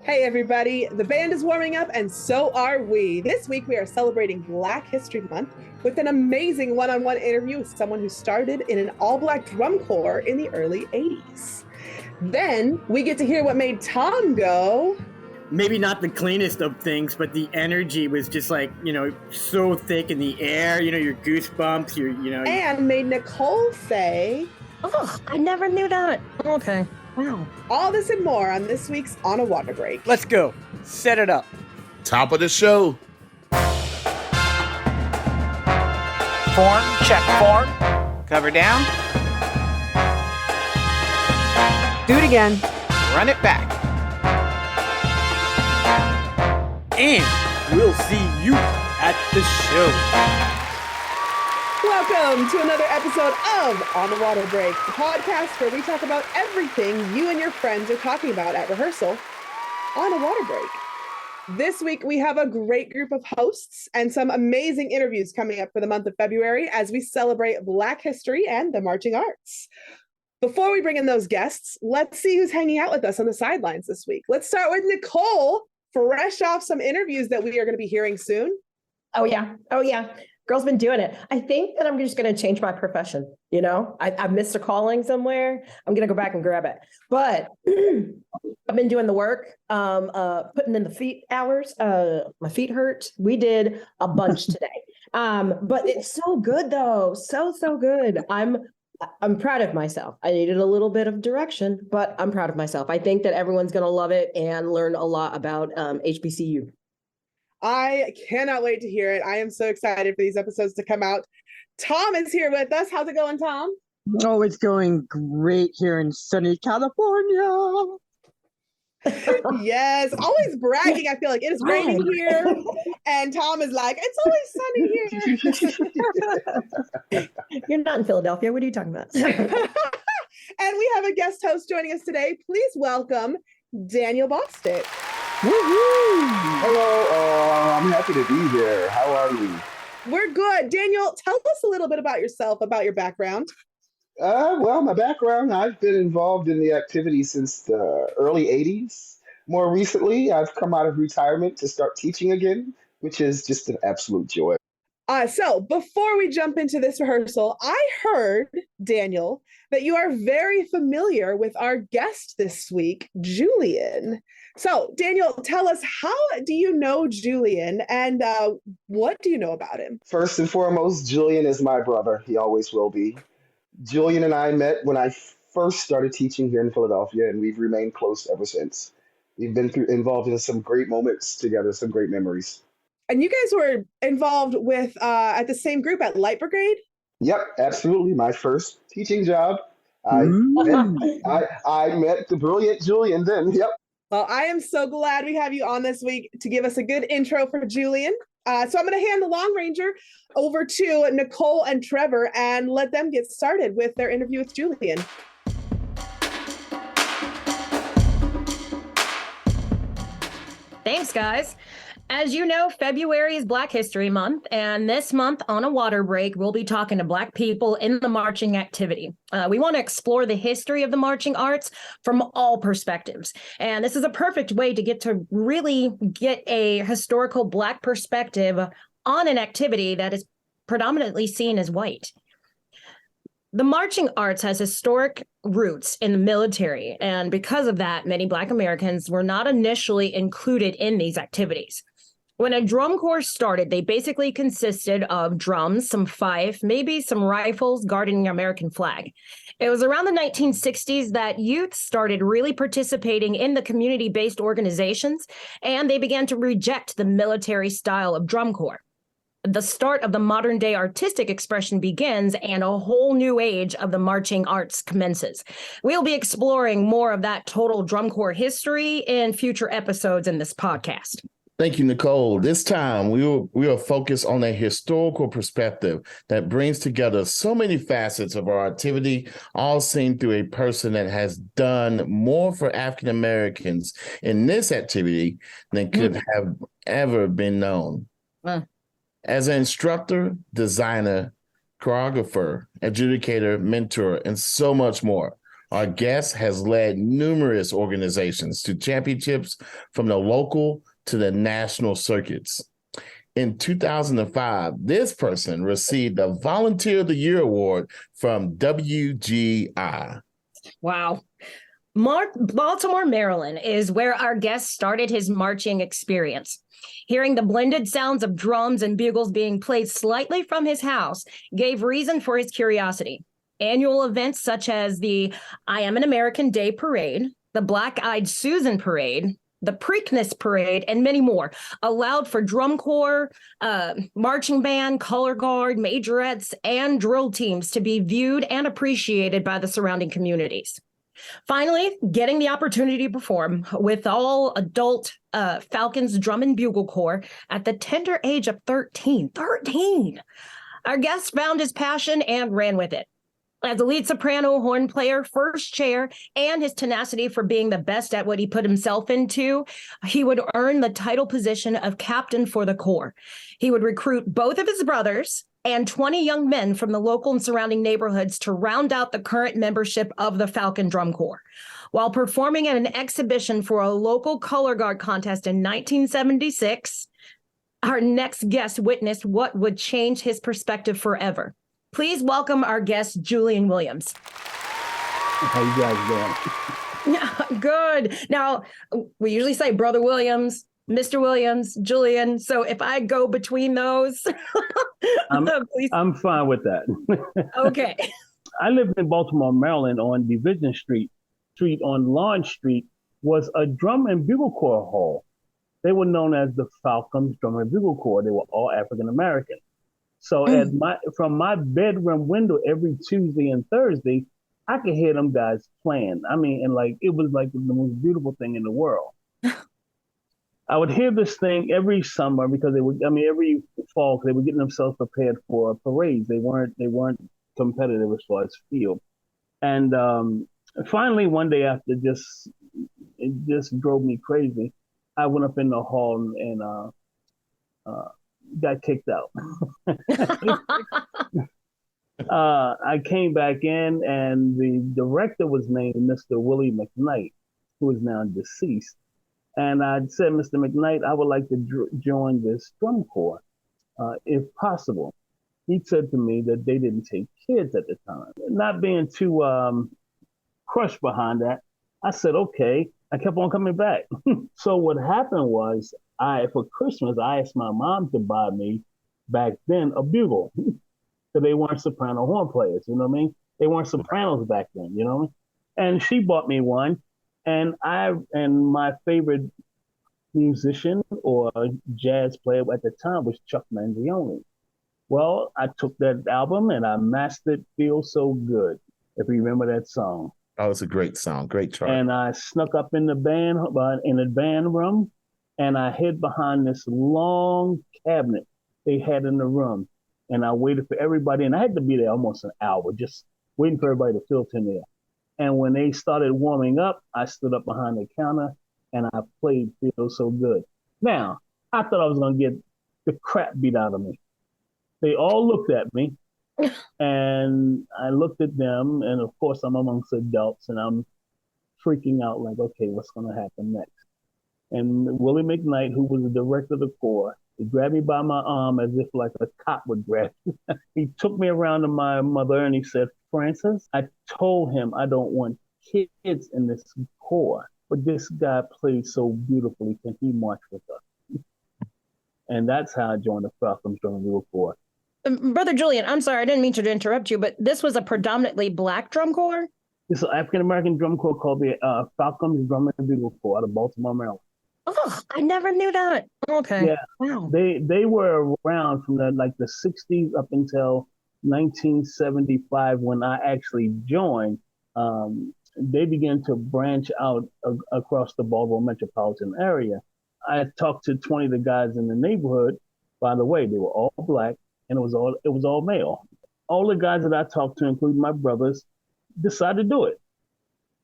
Hey everybody, the band is warming up and so are we. This week we are celebrating Black History Month with an amazing one-on-one interview with someone who started in an all-Black drum corps in the early 80s. Then we get to hear what made Thom go. Maybe not the cleanest of things, but the energy was just like, so thick in the air, your goosebumps, And made Nicole say, "Oh, I never knew that." Okay. Wow. All this and more on this week's On a Water Break. Let's go. Set it up. Top of the show. Form, check form. Cover down. Do it again. Run it back. And we'll see you at the show. Welcome to another episode of On the Water Break, the podcast where we talk about everything you and your friends are talking about at rehearsal on a water break. This week, we have a great group of hosts and some amazing interviews coming up for the month of February as we celebrate Black history and the marching arts. Before we bring in those guests, let's see who's hanging out with us on the sidelines this week. Let's start with Nicole, fresh off some interviews that we are going to be hearing soon. Oh, yeah. Girl's been doing it. I think that I'm just going to change my profession. I missed a calling somewhere. I'm going to go back and grab it. But I've been doing the work, putting in the feet hours. My feet hurt. We did a bunch today. But it's so good, though. So good. I'm proud of myself. I needed a little bit of direction, but I'm proud of myself. I think that everyone's going to love it and learn a lot about HBCU. I cannot wait to hear it. I am so excited for these episodes to come out. Thom is here with us. How's it going, Thom? Oh, it's going great here in sunny California. Yes, always bragging. I feel like it is raining here. And Thom is like, it's always sunny here. You're not in Philadelphia. What are you talking about? And we have a guest host joining us today. Please welcome Daniel Bostic. Woohoo! Hello, I'm happy to be here. How are you? We're good. Daniel, tell us a little bit about yourself, about your background. Well, my background, I've been involved in the activity since the early 80s. More recently, I've come out of retirement to start teaching again, which is just an absolute joy. So before we jump into this rehearsal, I heard, Daniel, that you are very familiar with our guest this week, Julian. So, Daniel, tell us, how do you know Julian and what do you know about him? First and foremost, Julian is my brother. He always will be. Julian and I met when I first started teaching here in Philadelphia, and we've remained close ever since. We've been involved in some great moments together, some great memories. And you guys were involved with at the same group at Light Brigade? Yep, absolutely. My first teaching job. I met the brilliant Julian then. Yep. Well, I am so glad we have you on this week to give us a good intro for Julian. So I'm going to hand the Long Ranger over to Nicole and Trevor and let them get started with their interview with Julian. Thanks, guys. As you know, February is Black History Month, and this month on a water break, we'll be talking to Black people in the marching activity. We want to explore the history of the marching arts from all perspectives, and this is a perfect way to really get a historical Black perspective on an activity that is predominantly seen as white. The marching arts has historic roots in the military, and because of that, many Black Americans were not initially included in these activities. When a drum corps started, they basically consisted of drums, some fife, maybe some rifles guarding the American flag. It was around the 1960s that youth started really participating in the community-based organizations, and they began to reject the military style of drum corps. The start of the modern day artistic expression begins and a whole new age of the marching arts commences. We'll be exploring more of that total drum corps history in future episodes in this podcast. Thank you, Nicole. This time we will focus on a historical perspective that brings together so many facets of our activity, all seen through a person that has done more for African Americans in this activity than could have ever been known. As an instructor, designer, choreographer, adjudicator, mentor, and so much more, Our guest has led numerous organizations to championships from the local to the national circuits. In 2005, this person received the Volunteer of the Year Award from WGI. Wow. Baltimore, Maryland is where our guest started his marching experience. Hearing the blended sounds of drums and bugles being played slightly from his house gave reason for his curiosity. Annual events such as the I Am an American Day Parade, the Black-Eyed Susan Parade, the Preakness Parade, and many more allowed for drum corps, marching band, color guard, majorettes, and drill teams to be viewed and appreciated by the surrounding communities. Finally, getting the opportunity to perform with all adult Falcons Drum and Bugle Corps at the tender age of 13. 13! Our guest found his passion and ran with it. As a lead soprano, horn player, first chair, and his tenacity for being the best at what he put himself into, he would earn the title position of captain for the corps. He would recruit both of his brothers and 20 young men from the local and surrounding neighborhoods to round out the current membership of the Falcon Drum Corps. While performing at an exhibition for a local color guard contest in 1976, our next guest witnessed what would change his perspective forever. Please welcome our guest, Julian Williams. How you guys doing? Yeah, good. Now, we usually say Brother Williams, Mr. Williams, Julian. So if I go between those, please. I'm fine with that. Okay. I lived in Baltimore, Maryland on Division Street. On Lawn Street was a drum and bugle corps hall. They were known as the Falcons Drum and Bugle Corps. They were all African American. So from my bedroom window every Tuesday and Thursday, I could hear them guys playing. I mean, and like it was like the most beautiful thing in the world. I would hear this thing every summer because every fall they were getting themselves prepared for parades. They weren't competitive as far as field. And finally, one day after it just drove me crazy, I went up in the hall and got kicked out. I came back in, and the director was named Mr. Willie McKnight, who is now deceased. And I said, Mr. McKnight, I would like to join this drum corps, if possible. He said to me that they didn't take kids at the time. Not being too crushed behind that, I said, okay. I kept on coming back. So what happened was, for Christmas, I asked my mom to buy me back then a bugle. So they weren't soprano horn players, you know what I mean? They weren't sopranos back then, you know what I mean? And she bought me one, and my favorite musician or jazz player at the time was Chuck Mangione. Well, I took that album and I mastered "Feel So Good," if you remember that song. Oh, it's a great song, great chart. And I snuck up in the band room, and I hid behind this long cabinet they had in the room. And I waited for everybody, and I had to be there almost an hour, just waiting for everybody to filter in there. And when they started warming up, I stood up behind the counter, and I played "Feel So Good." Now, I thought I was going to get the crap beat out of me. They all looked at me, and I looked at them, and of course, I'm amongst adults, and I'm freaking out like, okay, what's going to happen next? And Willie McKnight, who was the director of the corps, he grabbed me by my arm as if like a cop would grab me. He took me around to my mother, and he said, Francis, I told him I don't want kids in this corps, but this guy plays so beautifully. Can he march with us? And that's how I joined the Falcons Drum and Bugle Corps. Brother Julian, I'm sorry, I didn't mean to interrupt you, but this was a predominantly Black drum corps? It's an African-American drum corps called the Falcons Drum and Bugle Corps out of Baltimore, Maryland. Oh, I never knew that. Okay. Yeah. Wow. They were around from the 60s up until 1975 when I actually joined. They began to branch out across the Baltimore metropolitan area. I talked to 20 of the guys in the neighborhood. By the way, they were all Black, and it was all male. All the guys that I talked to, including my brothers, decided to do it.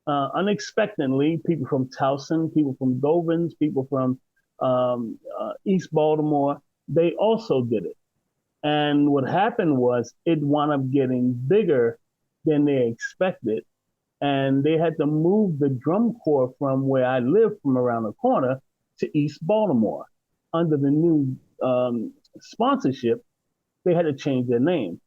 Unexpectedly, people from Towson, people from Govans, people from East Baltimore, they also did it. And what happened was it wound up getting bigger than they expected. and they had to move the drum corps from where I lived from around the corner to East Baltimore. Under the new sponsorship, they had to change their name.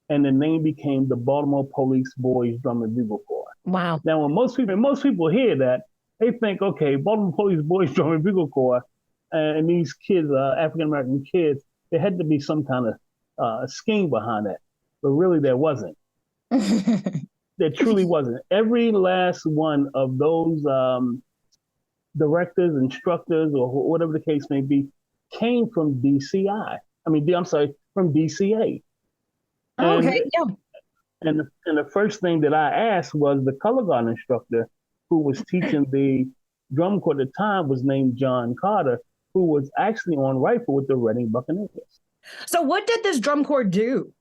And the name became the Baltimore Police Boys Drum and Bugle Corps. Wow. Now, when most people hear that, they think, okay, Baltimore Police Boys Drum and Bugle Corps, and these kids, African-American kids, there had to be some kind of scheme behind that. But really, there wasn't. There truly wasn't. Every last one of those directors, instructors, or whatever the case may be, came from DCI. From DCA. Oh, okay, yeah. And the first thing that I asked was the color guard instructor who was teaching the drum corps at the time was named John Carter, who was actually on rifle with the Reading Buccaneers. So what did this drum corps do?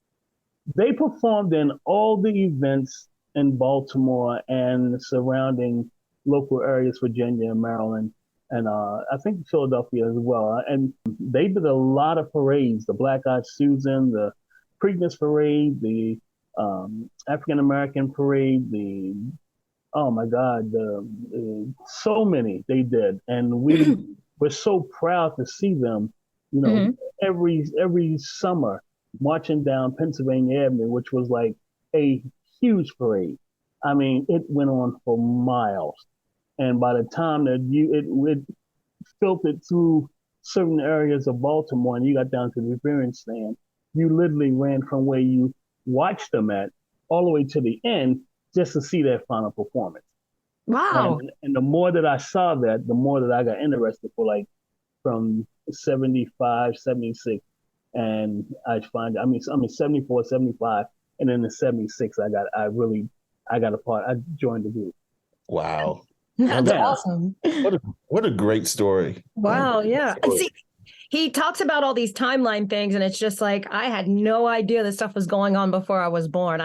They performed in all the events in Baltimore and surrounding local areas, Virginia and Maryland, and I think Philadelphia as well. And they did a lot of parades, the Black Eyed Susan, the Preakness Parade, the African American Parade, so many they did. And we were so proud to see them, every summer marching down Pennsylvania Avenue, which was like a huge parade. I mean, it went on for miles. And by the time that it filtered through certain areas of Baltimore and you got down to the Revere stand, you literally ran from where you watched them at all the way to the end just to see that final performance. Wow. And the more that I saw that, the more that I got interested for like from 75, 76. And I 74, 75. And then in 76, I joined the group. Wow. That's awesome. What a great story. Wow. Yeah. See, he talks about all these timeline things, and it's just like, I had no idea this stuff was going on before I was born.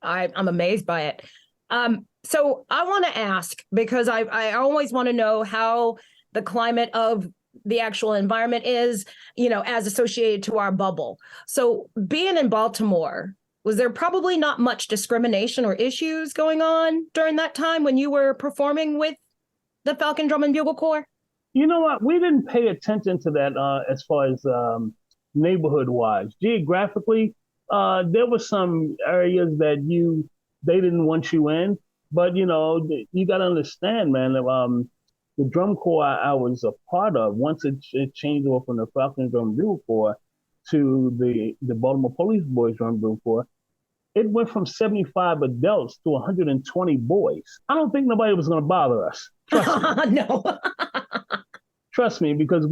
I'm amazed by it. So I want to ask, because I always want to know how the climate of the actual environment is, as associated to our bubble. So being in Baltimore, was there probably not much discrimination or issues going on during that time when you were performing with the Falcon Drum and Bugle Corps? You know what? We didn't pay attention to that as far as neighborhood-wise. Geographically, there were some areas that they didn't want you in. But, you got to understand, man, the drum corps I was a part of, once it changed over from the Falcon Drum and Bugle Corps to the Baltimore Police Boys Drum and Bugle Corps, it went from 75 adults to 120 boys. I don't think nobody was going to bother us. Trust me. No. Trust me, because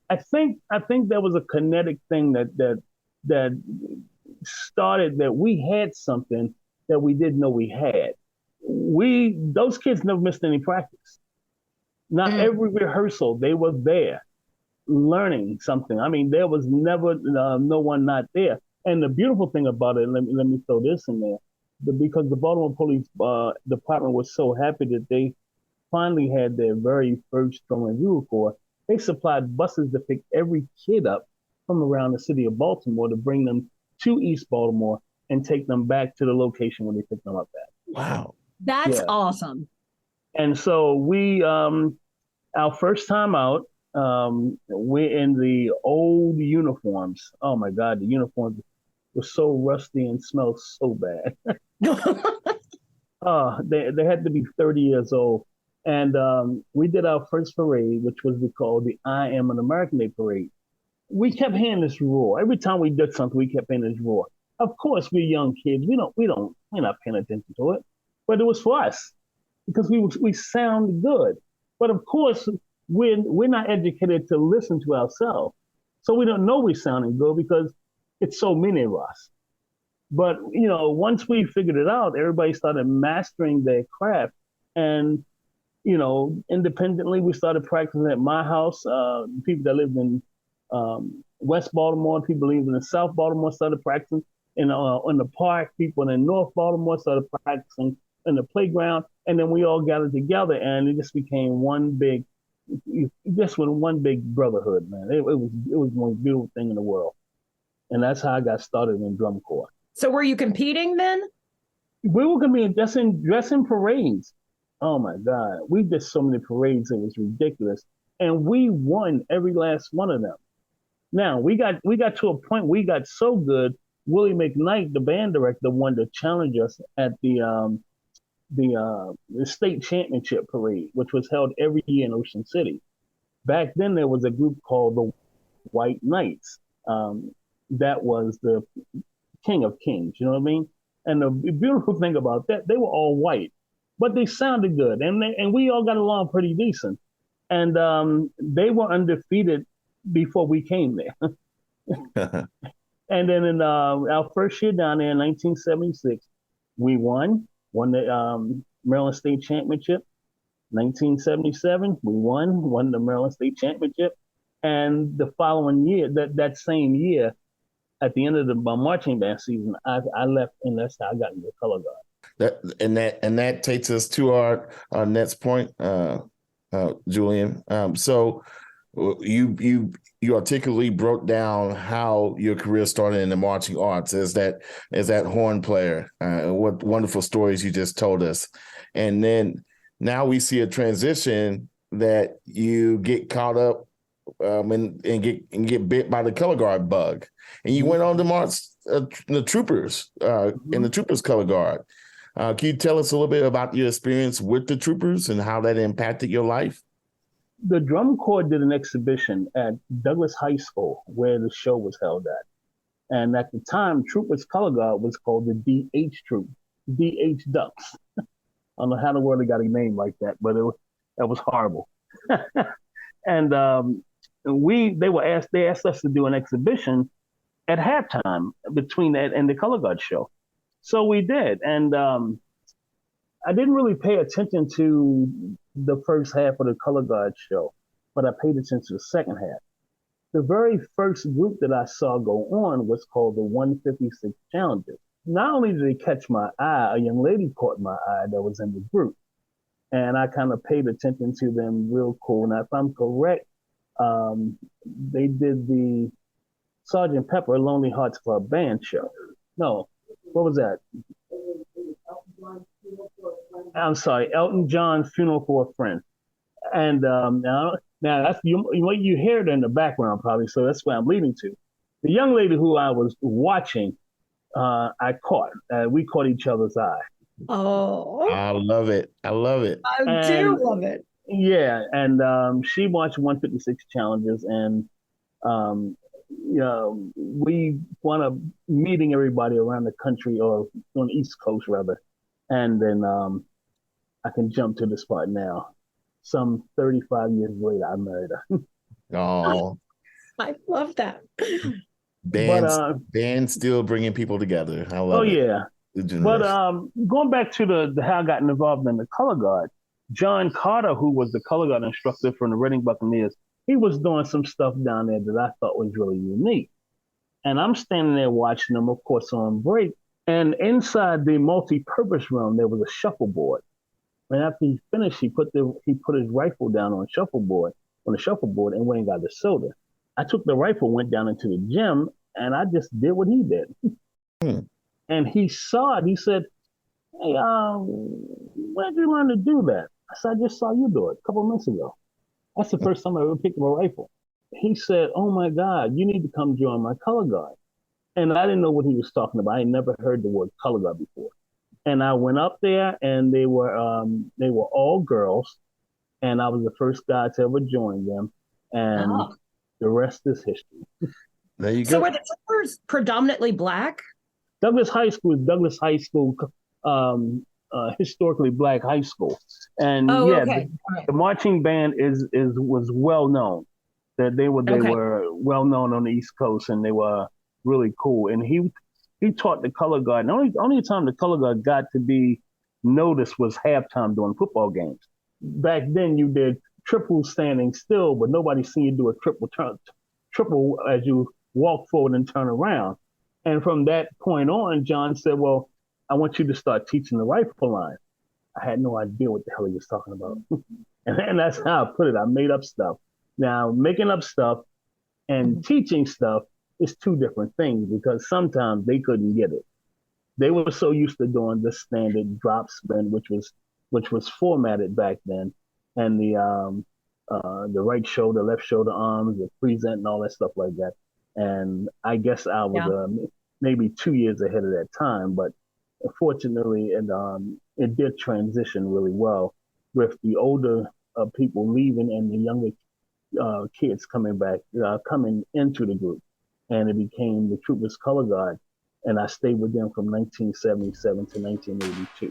I think there was a kinetic thing that started that we had something that we didn't know we had. Those kids never missed any practice. Not every rehearsal, they were there learning something. I mean, there was never no one not there. And the beautiful thing about it, let me throw this in there, because the Baltimore Police Department was so happy that they finally had their very first drum and bugle corps, they supplied buses to pick every kid up from around the city of Baltimore to bring them to East Baltimore and take them back to the location where they picked them up at. Wow. That's awesome. And so we, our first time out, we're in the old uniforms. Oh my God, the uniforms were so rusty and smelled so bad. They had to be 30 years old. And we did our first parade, which was called the I Am an American Day Parade. We kept hearing this roar. Every time we did something, we kept hearing this roar. Of course, we're young kids. We're not paying attention to it. But it was for us because we sound good. But of course, we're not educated to listen to ourselves. So we don't know we're sounding good because it's so many of us. But, once we figured it out, everybody started mastering their craft. And, independently, we started practicing at my house. People that lived in West Baltimore, people living in South Baltimore started practicing. In the park, people in North Baltimore started practicing in the playground. And then we all gathered together and it just became one big brotherhood, man. It was the most beautiful thing in the world. And that's how I got started in drum corps. So were you competing then? We were gonna be dressing parades. Oh my God, we did so many parades, it was ridiculous, and we won every last one of them. Now we got to a point we got so good. Willie McKnight, the band director, wanted to challenge us at the state championship parade, which was held every year in Ocean City. Back then, there was a group called the White Knights. That was the King of Kings. You know what I mean? And the beautiful thing about that, they were all white, but they sounded good, and we all got along pretty decent. And they were undefeated before we came there. And then in our first year down there in 1976, we won the Maryland State Championship. 1977, we won the Maryland State Championship. And the following year, that same year, at the end of the marching band season, I left, and that's how I got into the color guard. That takes us to our next point, Julian. So you articulately broke down how your career started in the marching arts as that horn player. What wonderful stories you just told us. And then now we see a transition that you get caught up and get bit by the color guard bug, and you went on to march the troopers in the troopers color guard. Can you tell us a little bit about your experience with the troopers and how that impacted your life? The Drum Corps did an exhibition at Douglas High School where the show was held at. And at the time, Troopers Color Guard was called the DH Troop, DH Ducks. I don't know how the world they got a name like that, but that was horrible. And they asked us to do an exhibition at halftime between that and the Color Guard show. So we did. And I didn't really pay attention to the first half of the Color Guard show, but I paid attention to the second half. The very first group that I saw go on was called the 156 Challengers. Not only did they catch my eye, a young lady caught my eye that was in the group. And I kind of paid attention to them real cool. Now, if I'm correct, they did the Sgt. Pepper Lonely Hearts Club Band show. No, what was that? I'm sorry, Elton John's Funeral for a Friend. And now that's you hear it in the background probably, so that's where I'm leading to. The young lady who I was watching, I caught. We caught each other's eye. Oh, I love it. I love it. I do love it. Yeah, and she watched 156 Challenges, and we wound up meeting everybody around the country, or on the East Coast rather. And then I can jump to this part now. Some 35 years later, I married her. Oh, I love that. Bands still bringing people together. I love it. Oh, yeah. But going back to the how I got involved in the color guard, John Carter, who was the color guard instructor from the Reading Buccaneers, he was doing some stuff down there that I thought was really unique. And I'm standing there watching them, of course, on break. And inside the multi-purpose room, there was a shuffleboard. And after he finished, he put his rifle down on the shuffleboard, and went and got the soda. I took the rifle, went down into the gym, and I just did what he did. And he saw it. He said, "Hey, where did you learn to do that?" I said, "I just saw you do it a couple of months ago." That's the first time I ever picked up a rifle. He said, "Oh my God, you need to come join my color guard." And I didn't know what he was talking about. I had never heard the word color guard before. And I went up there, and they were all girls, and I was the first guy to ever join them, and the rest is history. There you go. So were the troopers predominantly Black? Douglas High School is Douglas High School, historically Black high school, and the marching band was well known. That they were well known on the East Coast, and they were really cool. And he taught the color guard. And only time the color guard got to be noticed was halftime during football games. Back then, you did triple standing still, but nobody seen you do a triple as you walk forward and turn around. And from that point on, John said, "Well, I want you to start teaching the rifle line." I had no idea what the hell he was talking about. and that's how I put it. I made up stuff. Now, making up stuff and teaching stuff is two different things, because sometimes they couldn't get it. they were so used to doing the standard drop spin, which was formatted back then, and the right shoulder, left shoulder arms, the present, and all that stuff like that. And I guess I was maybe 2 years ahead of that time, but fortunately, it did transition really well with the older people leaving and the younger kids coming back, coming into the group, and it became the Troopers Color Guard, and I stayed with them from 1977 to 1982.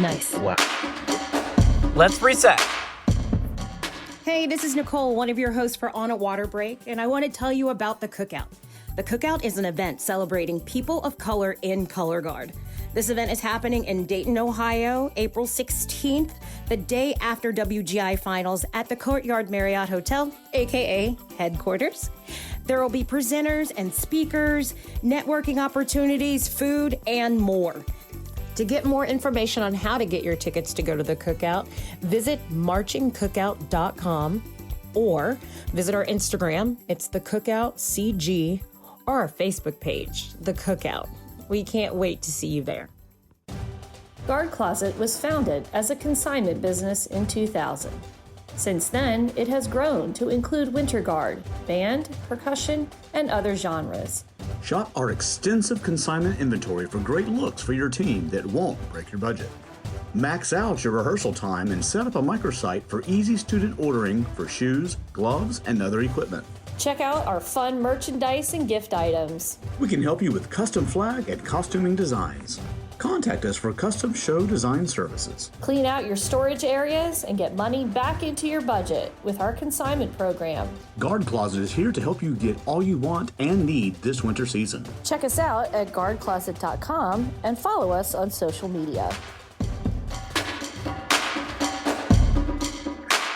Nice. Wow. Let's reset. Hey, this is Nicole, one of your hosts for On a Water Break, and I want to tell you about the Cookout. The Cookout is an event celebrating people of color in Color Guard. This event is happening in Dayton, Ohio, April 16th, the day after WGI Finals at the Courtyard Marriott Hotel, aka headquarters. There will be presenters and speakers, networking opportunities, food, and more. To get more information on how to get your tickets to go to the Cookout, visit marchingcookout.com or visit our Instagram, it's the Cookout CG, or our Facebook page, The Cookout. We can't wait to see you there. Guard Closet was founded as a consignment business in 2000. Since then, it has grown to include winter guard, band, percussion, and other genres. Shop our extensive consignment inventory for great looks for your team that won't break your budget. Max out your rehearsal time and set up a microsite for easy student ordering for shoes, gloves, and other equipment. Check out our fun merchandise and gift items. We can help you with custom flag and costuming designs. Contact us for custom show design services. Clean out your storage areas and get money back into your budget with our consignment program. Guard Closet is here to help you get all you want and need this winter season. Check us out at guardcloset.com and follow us on social media.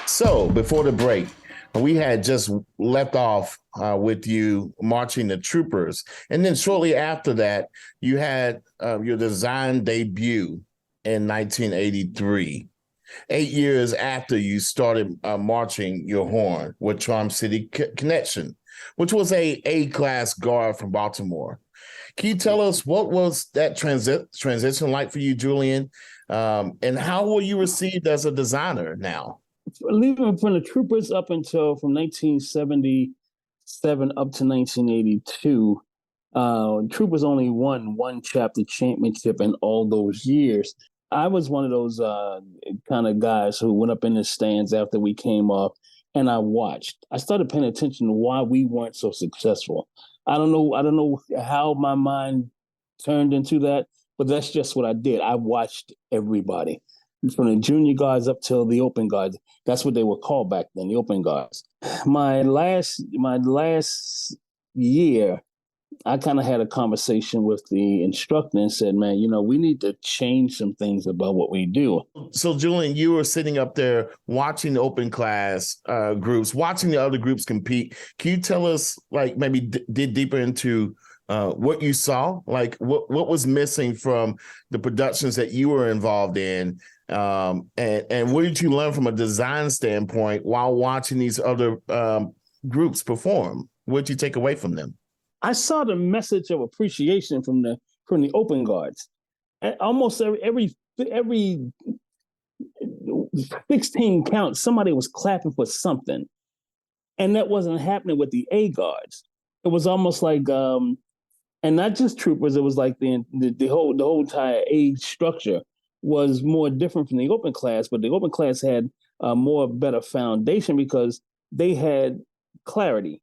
So before the break, we had just left off with you marching the troopers. And then shortly after that, you had your design debut in 1983, 8 years after you started marching your horn with Charm City Connection, which was a A-class guard from Baltimore. Can you tell us what was that transition like for you, Julian? And how were you received as a designer now? Leaving from the troopers up until from 1977 up to 1982, troopers only won one chapter championship in all those years. I was one of those kind of guys who went up in the stands after we came off, and I watched. I started paying attention to why we weren't so successful. I don't know how my mind turned into that, but that's just what I did. I watched everybody. From the junior guards up till the open guards. That's what they were called back then, the open guards. My last year, I kind of had a conversation with the instructor and said, man, we need to change some things about what we do. So, Julian, you were sitting up there watching the open class groups, watching the other groups compete. Can you tell us, like, maybe dig deeper into what you saw? Like, what was missing from the productions that you were involved in? And what did you learn from a design standpoint while watching these other groups perform? What did you take away from them? I saw the message of appreciation from the open guards. Almost every 16 counts, somebody was clapping for something, and that wasn't happening with the A guards. It was almost like, and not just troopers. It was like the whole entire age structure was more different from the open class, but the open class had a better foundation because they had clarity.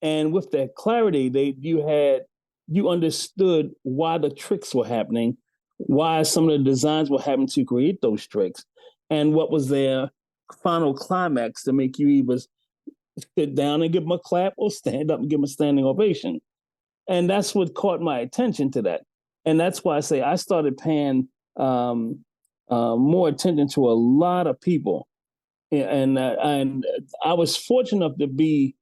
And with that clarity, you understood why the tricks were happening, why some of the designs were happening to create those tricks, and what was their final climax to make you either sit down and give them a clap or stand up and give them a standing ovation. And that's what caught my attention to that. And that's why I say I started paying more attention to a lot of people, and I was fortunate enough to be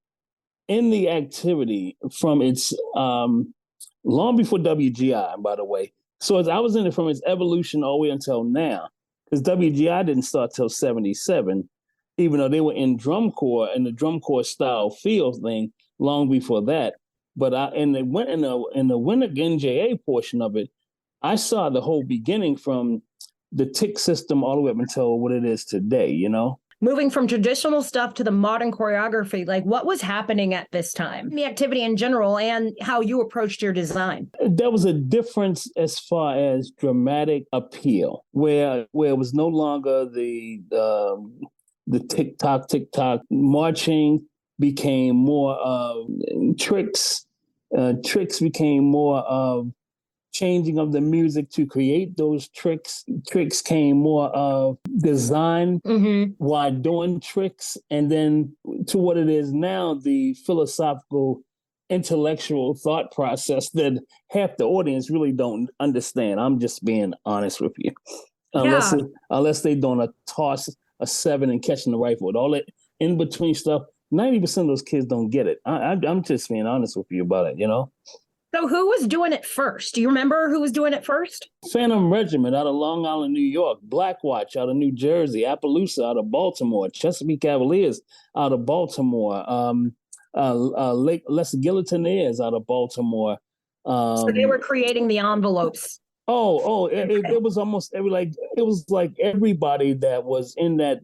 in the activity from its long before WGI, by the way. So I was in it from its evolution all the way until now, because WGI didn't start till 1977, even though they were in drum corps and the drum corps style field thing long before that. But in the winter NJA portion of it, I saw the whole beginning from the tick system all the way up until what it is today, you know? Moving from traditional stuff to the modern choreography, like what was happening at this time? The activity in general and how you approached your design. There was a difference as far as dramatic appeal, where it was no longer the tick tock marching became more of tricks. Tricks became more of changing of the music to create those tricks. Tricks came more of design while doing tricks. And then to what it is now, the philosophical, intellectual thought process that half the audience really don't understand. I'm just being honest with you. Unless they doing a toss, a 7 and catching the rifle. All that in between stuff, 90% of those kids don't get it. I'm just being honest with you about it, you know? So who was doing it first? Do you remember who was doing it first? Phantom Regiment out of Long Island, New York. Black Watch out of New Jersey. Appaloosa out of Baltimore. Chesapeake Cavaliers out of Baltimore. Les Guillotiniers out of Baltimore. So they were creating the envelopes. It was almost it was like everybody that was in that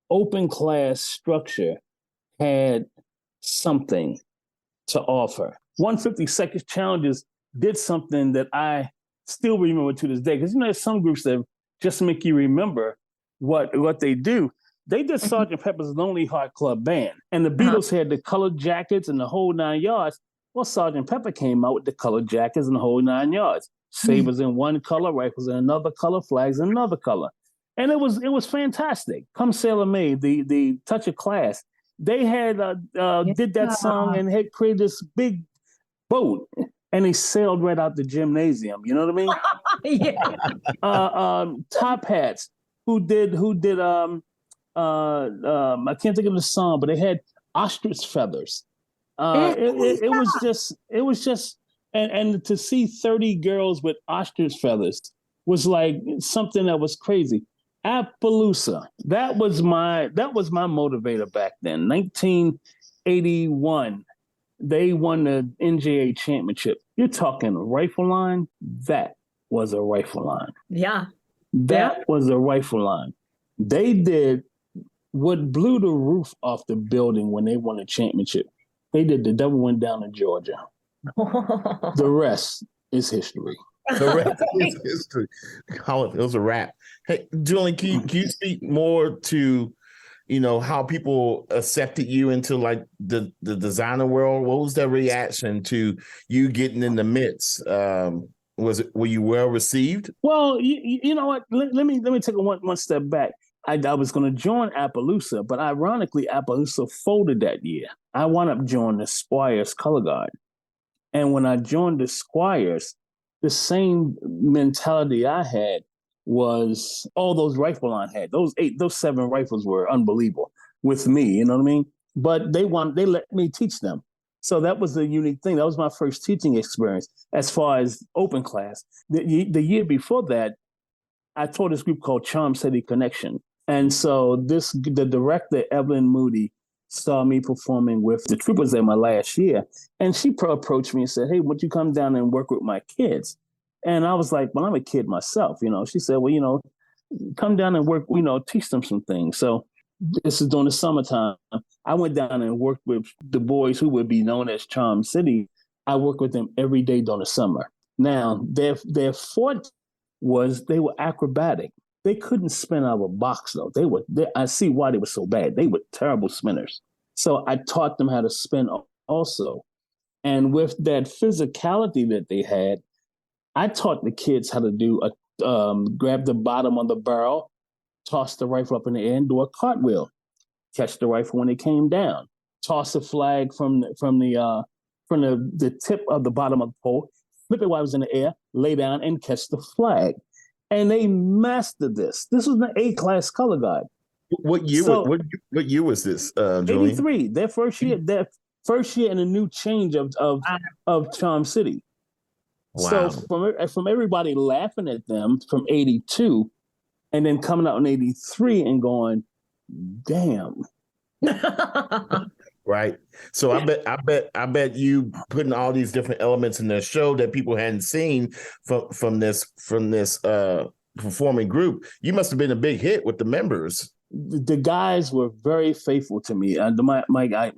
open class structure had something to offer. 150-second challenges did something that I still remember to this day. Because, you know, there's some groups that just make you remember what they do. They did Sgt. Pepper's Lonely Heart Club Band. And the Beatles had the colored jackets and the whole 9 yards. Well, Sgt. Pepper came out with the colored jackets and the whole 9 yards. Sabers in one color, rifles in another color, flags in another color. And it was fantastic. Come Sailor Maid, the Touch of Class. They had did that song and had created this big boat, and they sailed right out the gymnasium. You know what I mean? Top Hats, who did I can't think of the song, but they had ostrich feathers. It was just and to see 30 girls with ostrich feathers was like something that was crazy. Appaloosa, that was my motivator back then. 1981. They won the NJA championship. You're talking rifle line? That was a rifle line. Yeah. That was a rifle line. They did what blew the roof off the building when they won the championship. They did The Devil Went Down in Georgia. The rest is history. The rest is history. Call it was a wrap. Hey, Julian, can you speak more to, you know, how people accepted you into like the designer world? What was their reaction to you getting in the midst? Were you well received? Well, you know what? Let me take one step back. I was going to join Appaloosa, but ironically, Appaloosa folded that year. I wound up joining the Squires Color Guard, and when I joined the Squires, the same mentality I had was all those rifle line had. Those 7 rifles were unbelievable with me, you know what I mean? But they let me teach them. So that was a unique thing. That was my first teaching experience as far as open class. The year before that, I taught this group called Charm City Connection. And so the director, Evelyn Moody, saw me performing with the troopers there my last year. And she approached me and said, hey, would you come down and work with my kids? And I was like, well, I'm a kid myself, you know. She said, well, you know, come down and work, you know, teach them some things. So this is during the summertime. I went down and worked with the boys who would be known as Charm City. I worked with them every day during the summer. Now, their forte was they were acrobatic. They couldn't spin out of a box, though. I see why they were so bad. They were terrible spinners. So I taught them how to spin also. And with that physicality that they had, I taught the kids how to do grab the bottom of the barrel, toss the rifle up in the air, and do a cartwheel. Catch the rifle when it came down. Toss a flag from the tip of the bottom of the pole, flip it while it was in the air, lay down, and catch the flag. And they mastered this. This was an A-class color guard. What year? So, what year was this? Julian? 83. Their first year in a new change of Charm City. Wow. So from everybody laughing at them from 82, and then coming out in 83 and going, damn. Right. So I bet you putting all these different elements in the show that people hadn't seen from this performing group. You must have been a big hit with the members. The guys were very faithful to me. And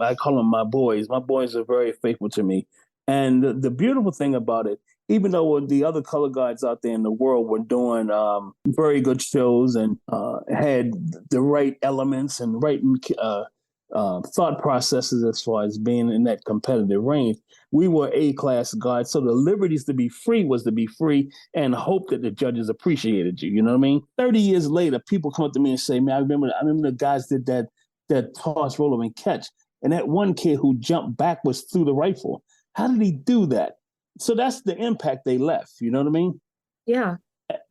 I call them my boys. My boys are very faithful to me. And the beautiful thing about it, even though the other color guards out there in the world were doing very good shows and had the right elements and right thought processes as far as being in that competitive range, we were A-class guards. So the liberties to be free was to be free and hope that the judges appreciated you. You know what I mean? 30 years later, people come up to me and say, man, I remember the guys did that toss, roll, and catch. And that one kid who jumped backwards threw the rifle. How did he do that? So that's the impact they left. You know what I mean? Yeah.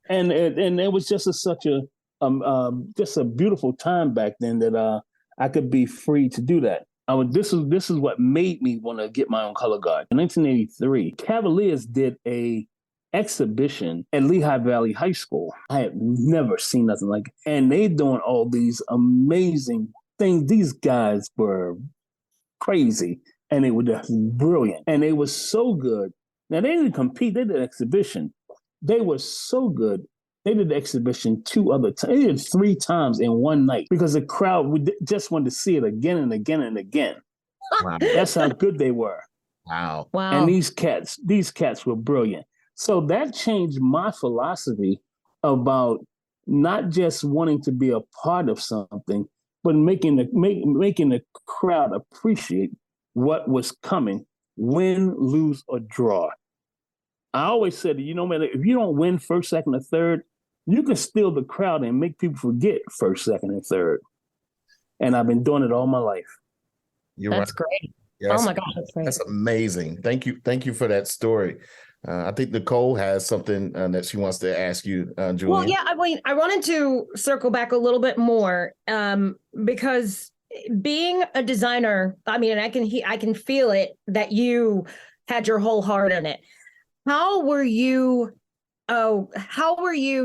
And it was just such a beautiful time back then that I could be free to do that. This is what made me want to get my own color guard. In 1983, Cavaliers did a exhibition at Lehigh Valley High School. I had never seen nothing like it. And they doing all these amazing things. These guys were crazy and they were just brilliant. And they were so good. Now they didn't compete, they did an exhibition. They were so good. They did the exhibition 2 other times. They did 3 times in one night because the crowd just wanted to see it again and again and again. Wow. That's how good they were. Wow. And these cats were brilliant. So that changed my philosophy about not just wanting to be a part of something, but making the crowd appreciate what was coming, win, lose, or draw. I always said, man, if you don't win first, second, or third, you can steal the crowd and make people forget first, second, and third. And I've been doing it all my life. That's great. Yes. Oh my God, that's great. That's amazing. Thank you for that story. I think Nicole has something that she wants to ask you, Julian. Well, yeah, I wanted to circle back a little bit more because being a designer, I mean, I can feel it that you had your whole heart in it. How were you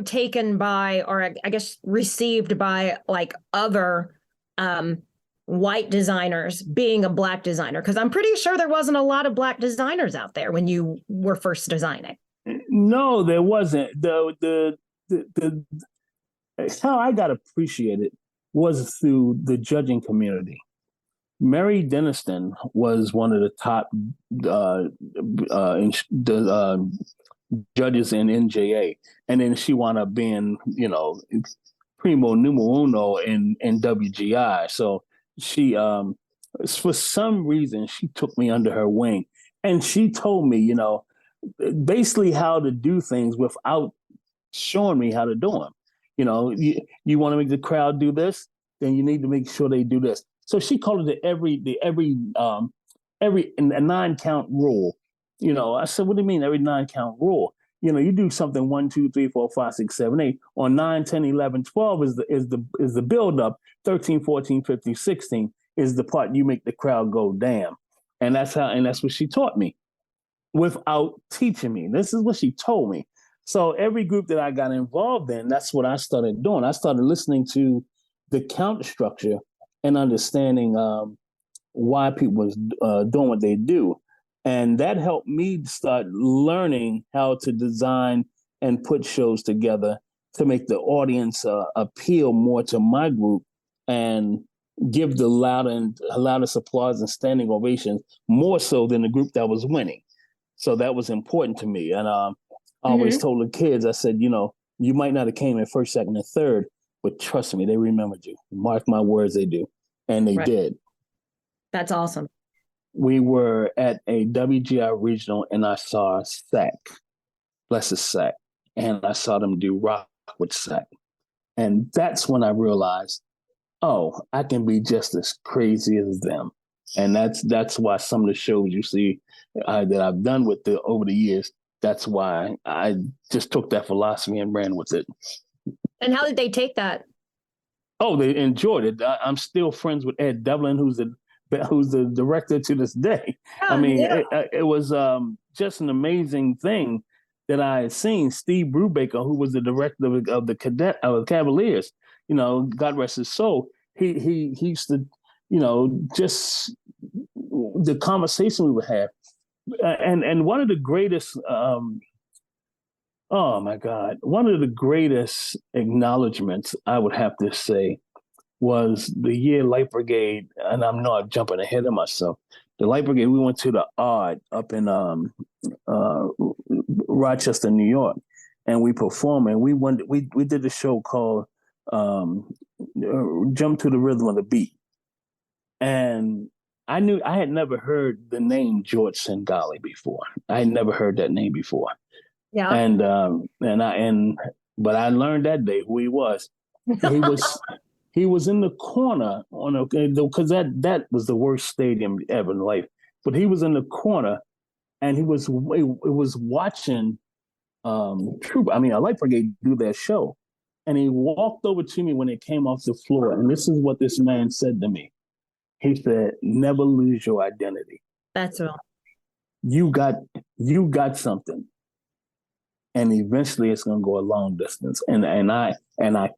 taken by, or I guess received by, like, other white designers being a Black designer? Because I'm pretty sure there wasn't a lot of Black designers out there when you were first designing. No, there wasn't. The how I got appreciated was through the judging community. Mary Denniston was one of the top judges in NJA, and then she wound up being, primo numero uno in WGI. So she, for some reason, she took me under her wing, and she told me, basically how to do things without showing me how to do them. You want to make the crowd do this, then you need to make sure they do this. So she called it every 9-count rule. I said, what do you mean every 9-count rule? You do something 1, 2, 3, 4, 5, 6, 7, 8. On 9, 10, 11, 12 is the build up. 13, 14, 15, 16 is the part you make the crowd go damn. And that's what she taught me without teaching me. This is what she told me. So every group that I got involved in, that's what I started doing. I started listening to the count structure and understanding why people was doing what they do. And that helped me start learning how to design and put shows together to make the audience appeal more to my group and give the loudest applause and standing ovations more so than the group that was winning. So that was important to me. And I always told the kids, I said, you might not have came in first, second, and third, but trust me, they remembered you. Mark my words, they do. And they did. That's awesome. We were at a WGI regional and I saw Sack, bless his Sack, and I saw them do rock with Sack. And that's when I realized, oh, I can be just as crazy as them. And that's why some of the shows you see that I've done over the years, that's why I just took that philosophy and ran with it. And how did they take that? Oh, they enjoyed it. I'm still friends with Ed Devlin, who's the director to this day. Oh, I mean, it was just an amazing thing that I had seen. Steve Brubaker, who was the director of the Cavaliers, God rest his soul. He used to, just the conversation we would have, and one of the greatest, oh my God, one of the greatest acknowledgments I would have to say was the year Light Brigade, and I'm not jumping ahead of myself. The Light Brigade, we went to the Odd up in Rochester, New York, and we performed. And we did a show called Jump to the Rhythm of the Beat. And I had never heard the name George Sengali before. I had never heard that name before. Yeah. But I learned that day who he was. He was in the corner because that was the worst stadium ever in life. But he was in the corner, and he was watching a Light Brigade do their show, and he walked over to me when it came off the floor, and this is what this man said to me. He said, "Never lose your identity. That's right. You got something, and eventually it's going to go a long distance." And I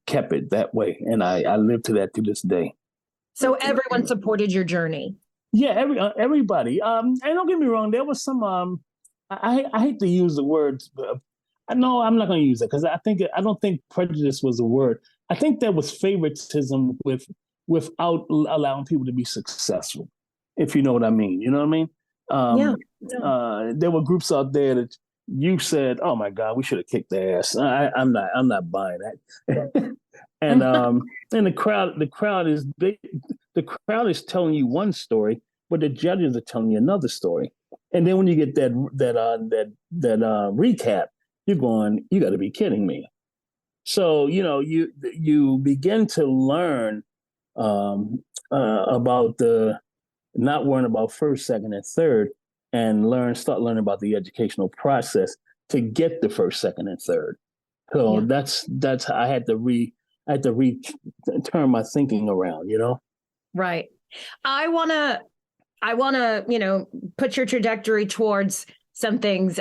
kept it that way, and I live to that to this day. So everyone supported your journey. Yeah, everybody. And don't get me wrong, there was some. I hate to use the words. No, I'm not going to use it because I don't think prejudice was a word. I think there was favoritism without allowing people to be successful, if you know what I mean. You know what I mean? There were groups out there that you said, "Oh my God, we should have kicked their ass." I'm not buying that. And the crowd is telling you one story, but the judges are telling you another story. And then when you get that recap, you're going, "You got to be kidding me." So you begin to learn about the not worrying about first, second, and third, and start learning about the educational process to get the first, second, and third. So that's how I had to turn my thinking around, Right. I want to, put your trajectory towards some things.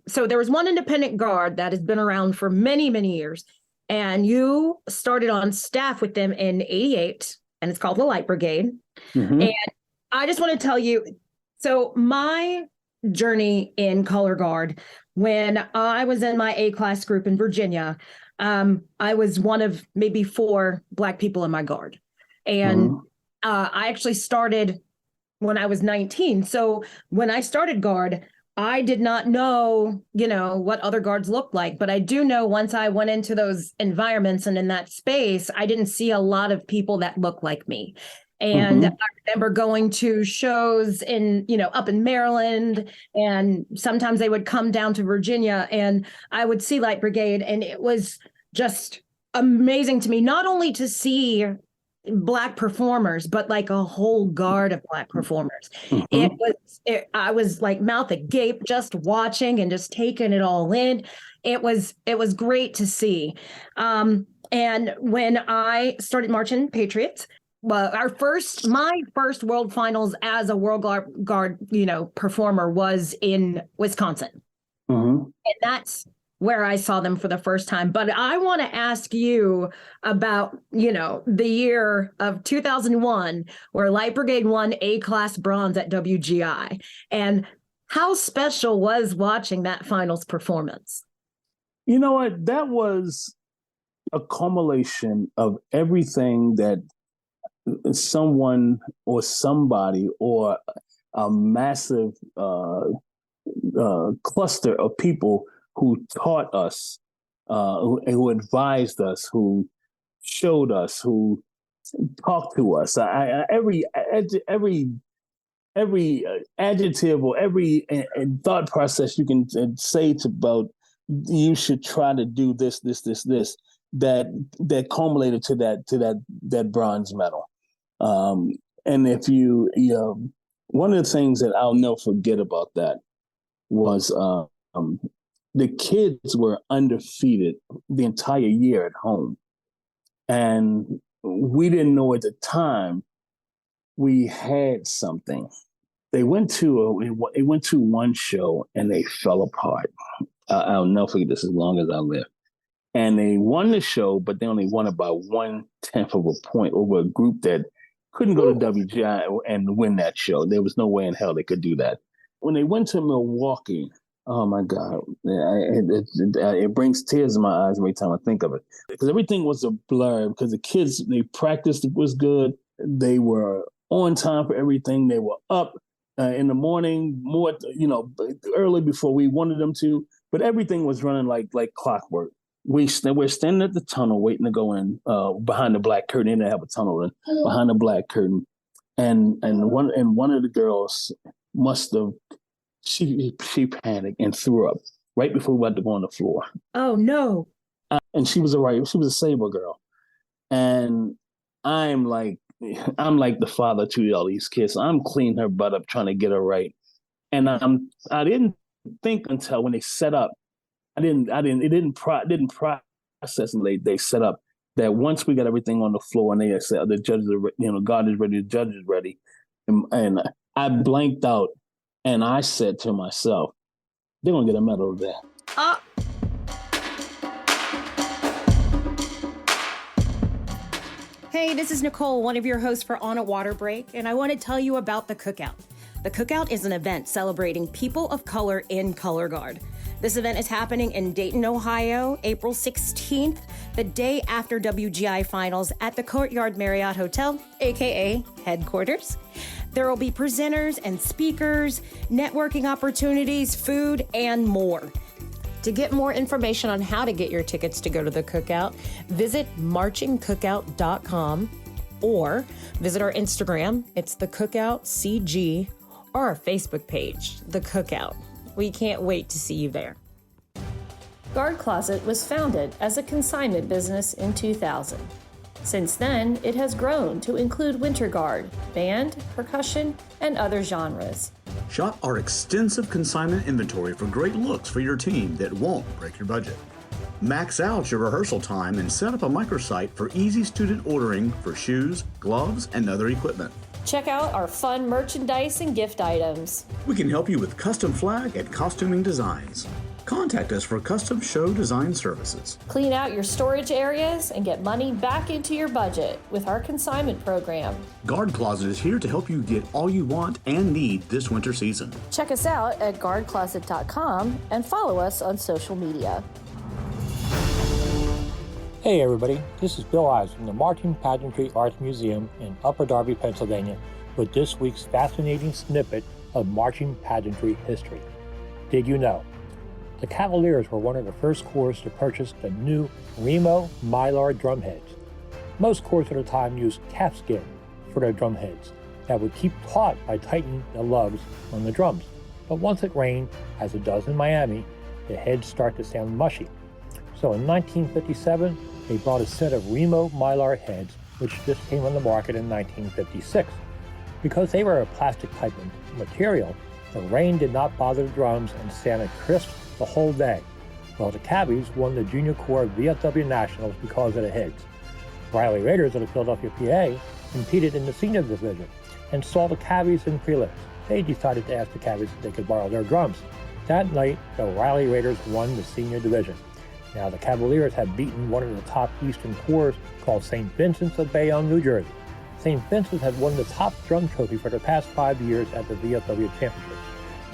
So there was one independent guard that has been around for many, many years, and you started on staff with them in '88, and it's called the Light Brigade. Mm-hmm. And I just want to tell you, so my journey in color guard, when I was in my A-class group in Virginia, I was one of maybe 4 Black people in my guard. And I actually started when I was 19. So when I started guard, I did not know, what other guards looked like. But I do know once I went into those environments and in that space, I didn't see a lot of people that looked like me. And I remember going to shows up in Maryland, and sometimes they would come down to Virginia, and I would see Light Brigade, and it was just amazing to me, not only to see Black performers, but like a whole guard of Black performers. I was like mouth agape, just watching and just taking it all in. It was great to see. And when I started marching Patriots, my first World Finals as a World Guard, performer was in Wisconsin. And that's where I saw them for the first time. But I want to ask you about, the year of 2001, where Light Brigade won A-class bronze at WGI. And how special was watching that finals performance? You know what? That was a culmination of everything that someone or somebody or a massive cluster of people who taught us, who advised us, who showed us, who talked to us. Every adjective or every thought process you can say about you should try to do this, that culminated to that bronze medal. And if you one of the things that I'll never forget about that was the kids were undefeated the entire year at home. And we didn't know at the time we had something. They went to one show and they fell apart. I'll never forget this as long as I live. And they won the show, but they only won about 1/10 of a point over a group that couldn't go to WGI and win that show. There was no way in hell they could do that. When they went to Milwaukee, oh my God, it brings tears in my eyes every time I think of it. Because everything was a blur, because the kids, they practiced was good. They were on time for everything. They were up in the morning, more, early before we wanted them to, but everything was running like clockwork. We're standing at the tunnel waiting to go in behind the black curtain. They didn't have a tunnel in behind the black curtain, and one of the girls must have she panicked and threw up right before we went to go on the floor. Oh no! And she was a Sabre girl, and I'm like the father to all these kids. So I'm cleaning her butt up, trying to get her right, and I didn't think until when they set up. It didn't process, and they set up that once we got everything on the floor and they said the judges are, God is ready, the judge is ready, and I blanked out, and I said to myself, they're gonna get a medal today. Hey, this is Nicole, one of your hosts for On a Water Break, and I want to tell you about the Cookout. The Cookout is an event celebrating people of color in color guard. This event is happening in Dayton, Ohio, April 16th, the day after WGI Finals at the Courtyard Marriott Hotel, aka headquarters. There will be presenters and speakers, networking opportunities, food, and more. To get more information on how to get your tickets to go to the Cookout, visit marchingcookout.com or visit our Instagram, it's the Cookout CG, or our Facebook page, The Cookout. We can't wait to see you there. Guard Closet was founded as a consignment business in 2000. Since then, it has grown to include winter guard, band, percussion, and other genres. Shop our extensive consignment inventory for great looks for your team that won't break your budget. Max out your rehearsal time and set up a microsite for easy student ordering for shoes, gloves, and other equipment. Check out our fun merchandise and gift items. We can help you with custom flag and costuming designs. Contact us for custom show design services. Clean out your storage areas and get money back into your budget with our consignment program. Guard Closet is here to help you get all you want and need this winter season. Check us out at guardcloset.com and follow us on social media. Hey everybody, this is Bill Ives from the Marching Pageantry Arts Museum in Upper Darby, Pennsylvania, with this week's fascinating snippet of marching pageantry history. Did you know? The Cavaliers were one of the first corps to purchase the new Remo Mylar drumheads. Most corps at the time used calfskin for their drumheads that would keep taut by tightening the lugs on the drums. But once it rained, as it does in Miami, the heads start to sound mushy. So in 1957, they bought a set of Remo Mylar heads, which just came on the market in 1956. Because they were a plastic type of material, the rain did not bother the drums and sounded crisp the whole day. Well, the Cabbies won the Junior Corps VFW Nationals because of the heads. Riley Raiders of the Philadelphia PA competed in the senior division and saw the Cabbies in prelims. They decided to ask the Cabbies if they could borrow their drums. That night, the Riley Raiders won the senior division. Now, the Cavaliers had beaten one of the top Eastern corps called St. Vincent's of Bayonne, New Jersey. St. Vincent's had won the top drum trophy for the past 5 years at the VFW Championships,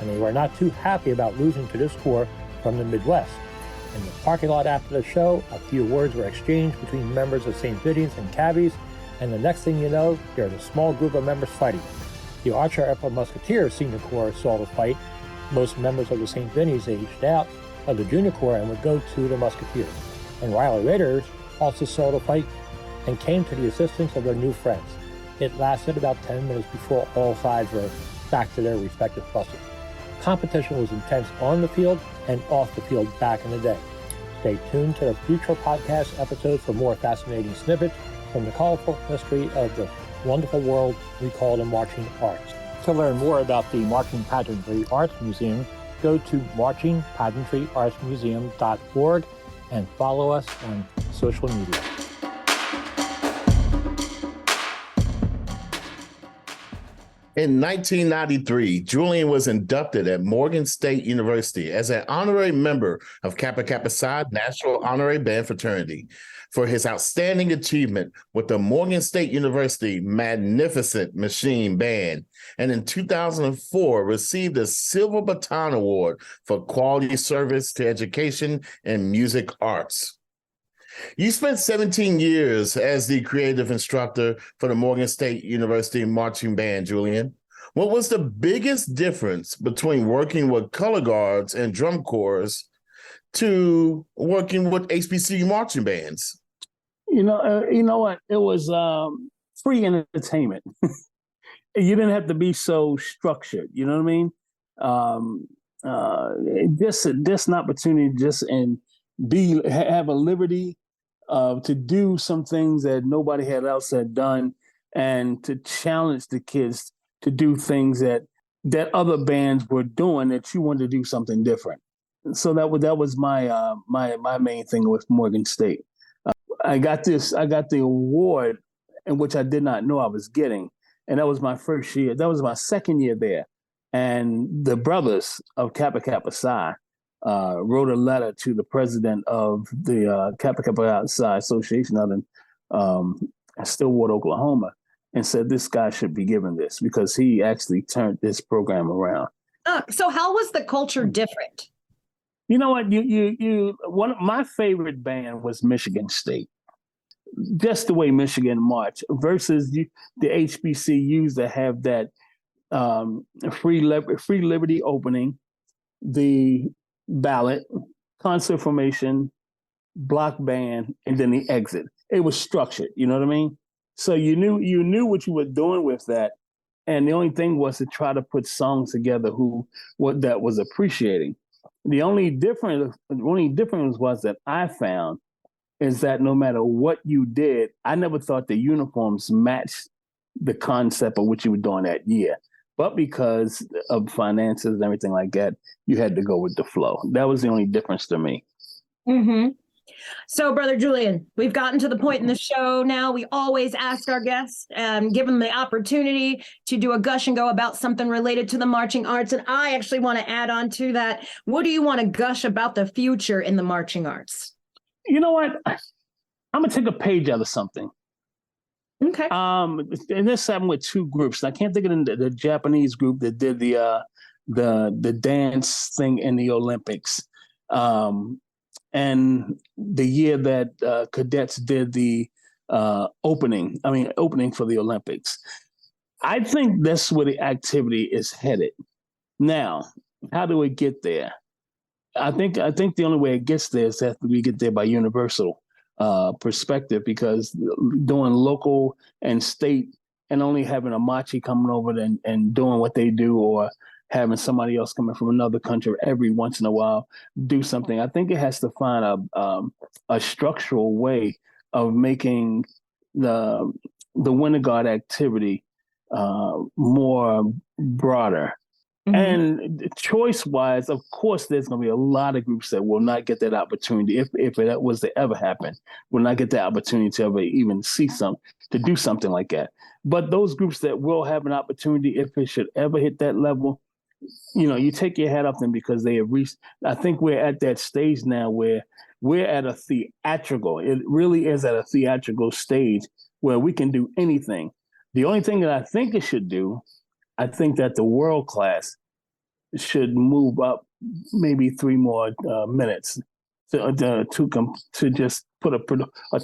and they were not too happy about losing to this corps from the Midwest. In the parking lot after the show, a few words were exchanged between members of St. Vincent's and Cabbies, and the next thing you know, there's a small group of members fighting. The Archer Upper Musketeers Senior Corps saw the fight. Most members of the St. Vinny's aged out of the Junior Corps and would go to the Musketeers. And Riley Raiders also saw the fight and came to the assistance of their new friends. It lasted about 10 minutes before all sides were back to their respective buses. Competition was intense on the field and off the field back in the day. Stay tuned to the future podcast episodes for more fascinating snippets from the colorful history of the wonderful world we call the marching arts. To learn more about the Marching Pageantry Arts Museum, go to marchingpageantryartsmuseum.org and follow us on social media. In 1993, Julian was inducted at Morgan State University as an honorary member of Kappa Kappa Psi National Honorary Band Fraternity for his outstanding achievement with the Morgan State University Magnificent Machine Band, and in 2004 received a Silver Baton Award for quality service to education and music arts. You spent 17 years as the creative instructor for the Morgan State University Marching Band, Julian. What was the biggest difference between working with color guards and drum corps to working with HBCU marching bands? You know what? It was free entertainment. You didn't have to be so structured. You know what I mean? Just an opportunity, have a liberty to do some things that nobody else had done, and to challenge the kids to do things that other bands were doing, that you wanted to do something different. So that was my my main thing with Morgan State. I got the award, in which I did not know I was getting, and that was my first year. That was my second year there, and the brothers of Kappa Kappa Psi wrote a letter to the president of the Kappa Kappa Psi Association out in Stillwater, Oklahoma, and said this guy should be given this because he actually turned this program around. So how was the culture different? You know what? One of my favorite band was Michigan State. Just the way Michigan marched versus the HBCUs that have that free liberty opening, the ballot, concert formation, block band, and then the exit. It was structured. You know what I mean? So you knew what you were doing with that, and the only thing was to try to put songs together what that was appreciating. The only difference was that I found is that no matter what you did, I never thought the uniforms matched the concept of what you were doing that year. But because of finances and everything like that, you had to go with the flow. That was the only difference to me. Mm-hmm. So, Brother Julian, we've gotten to the point in the show now. We always ask our guests and give them the opportunity to do a gush and go about something related to the marching arts. And I actually want to add on to that. What do you want to gush about the future in the marching arts? You know what? I'm going to take a page out of something. Okay. And this happened with two groups. I can't think of the Japanese group that did the dance thing in the Olympics. And the year that cadets did the opening for the Olympics. I think that's where the activity is headed. Now, how do we get there? I think the only way it gets there is that we get there by universal perspective, because doing local and state and only having a machi coming over and doing what they do, or having somebody else coming from another country every once in a while do something. I think it has to find a structural way of making the Winter Guard activity more broader. Mm-hmm. And choice-wise, of course, there's going to be a lot of groups that will not get that opportunity, if it was to ever happen, will not get the opportunity to ever even to do something like that. But those groups that will have an opportunity, if it should ever hit that level, you take your hat off them, because they have reached. I think we're at that stage now where we're at a theatrical. It really is at a theatrical stage where we can do anything. The only thing that I think it should do, I think that the world class should move up maybe 3 more minutes to just put a